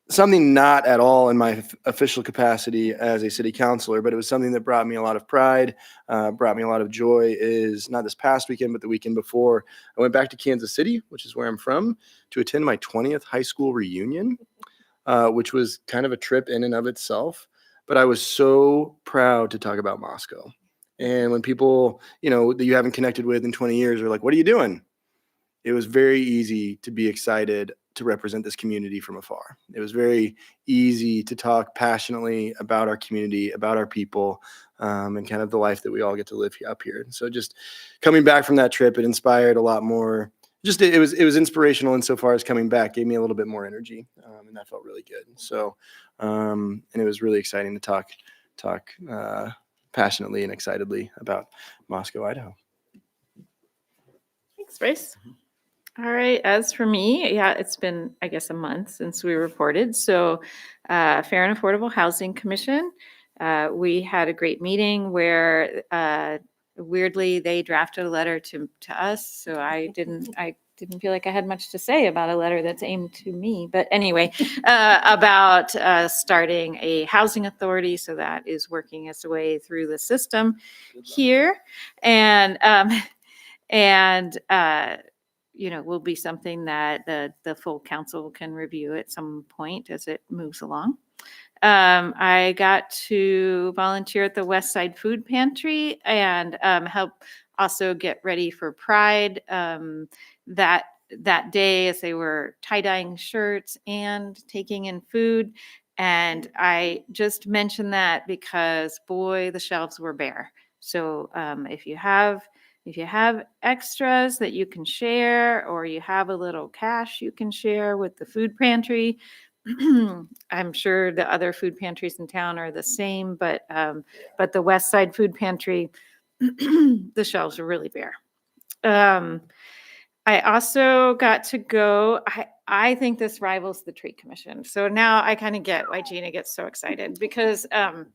something not at all in my official capacity as a city councilor, but it was something that brought me a lot of pride, brought me a lot of joy, is not this past weekend, but the weekend before. I went back to Kansas City, which is where I'm from, to attend my 20th high school reunion. Which was kind of a trip in and of itself. But I was so proud to talk about Moscow. And when people, that you haven't connected with in 20 years are like, what are you doing? It was very easy to be excited to represent this community from afar. It was very easy to talk passionately about our community, about our people, and kind of the life that we all get to live up here. So just coming back from that trip, it inspired a lot more. Just it was inspirational insofar as coming back gave me a little bit more energy, and that felt really good. So, and it was really exciting to talk passionately and excitedly about Moscow, Idaho. Thanks, Bryce. All right. As for me, yeah, it's been, I guess, a month since we reported. So, Fair and Affordable Housing Commission, we had a great meeting where weirdly they drafted a letter to us. So I didn't feel like I had much to say about a letter that's aimed to me. But anyway, about starting a housing authority. So that is working its way through the system here. And will be something that the full council can review at some point as it moves along. I got to volunteer at the West Side Food Pantry and help also get ready for Pride that day as they were tie-dyeing shirts and taking in food. And I just mentioned that because, boy, the shelves were bare. So if you have extras that you can share, or you have a little cash you can share with the food pantry, I'm sure the other food pantries in town are the same, but the West Side Food Pantry, the shelves are really bare. I also got to go. I think this rivals the Tree Commission. So now I kind of get why Gina gets so excited, because I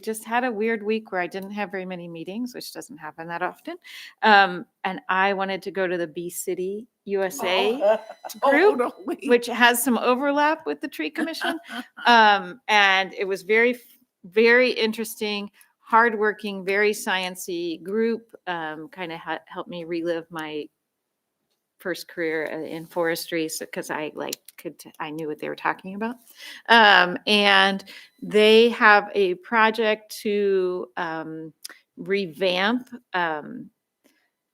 just had a weird week where I didn't have very many meetings, which doesn't happen that often. And I wanted to go to the Bee City USA group, which has some overlap with the Tree Commission. And it was very, very interesting, hardworking, very sciencey group. Kind of helped me relive my first career in forestry, because I knew what they were talking about. And they have a project to revamp. Oh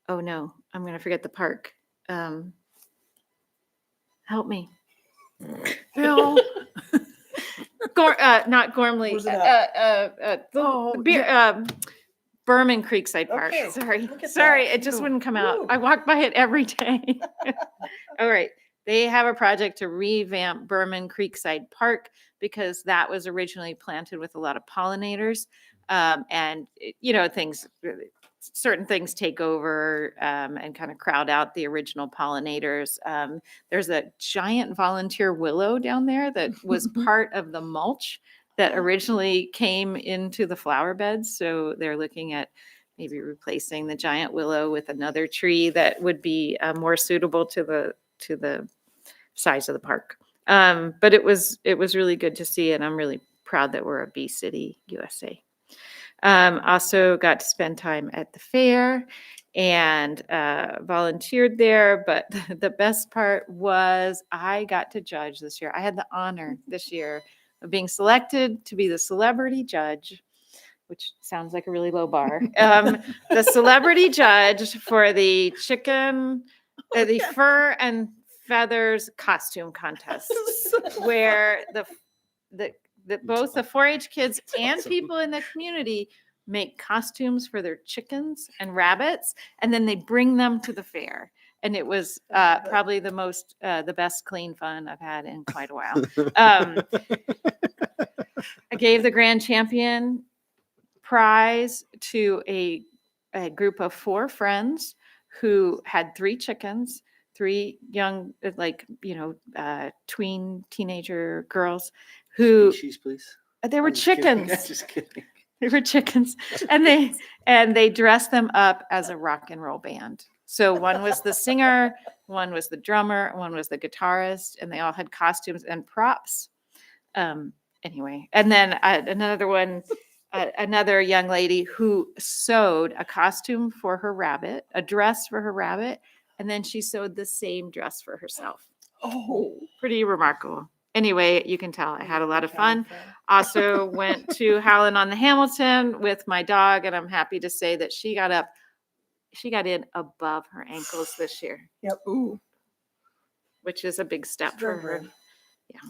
no, I'm going to forget the park. Help me. Bill. Not Gormley. Berman Creekside Park. Okay. Sorry, it just wouldn't come out. I walk by it every day. All right. They have a project to revamp Berman Creekside Park, because that was originally planted with a lot of pollinators. And certain things take over and kind of crowd out the original pollinators. There's a giant volunteer willow down there that was part of the mulch that originally came into the flower beds. So they're looking at maybe replacing the giant willow with another tree that would be more suitable to the size of the park. But it was really good to see, and I'm really proud that we're a Bee City USA. Also got to spend time at the fair, and volunteered there. But the best part was I got to judge this year. I had the honor this year of being selected to be the celebrity judge, which sounds like a really low bar. The celebrity judge for the chicken, the fur and feathers costume contest, where both the 4-H kids and people in the community make costumes for their chickens and rabbits, and then they bring them to the fair. And it was probably the best clean fun I've had in quite a while. I gave the grand champion prize to a group of 4 friends who had 3 chickens, 3 young, tween teenager girls who Species, please. they were I'm just kidding. chickens. Just kidding. They were chickens, and they dressed them up as a rock and roll band. So one was the singer, one was the drummer, one was the guitarist, and they all had costumes and props. Anyway, and then another young lady who sewed a costume for her rabbit, a dress for her rabbit, and then she sewed the same dress for herself. Oh, Pretty remarkable. Anyway, you can tell I had a lot of fun. Also went to Howlin' on the Hamilton with my dog, and I'm happy to say that she got in above her ankles this year. yep. Ooh. Which is a big step for Very her. good. Yeah.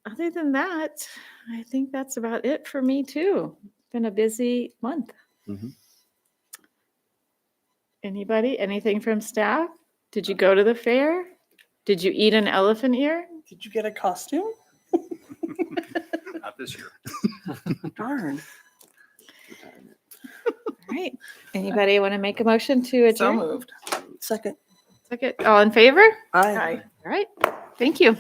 Other than that, I think that's about it for me too. Been a busy month. Mhm. Anybody? Anything from staff? Did you go to the fair? Did you eat an elephant ear? Did you get a costume? Not this year. Darn. All right. Anybody want to make a motion to So adjourn? moved. Second. Second. All in favor? Aye. All right. Thank you.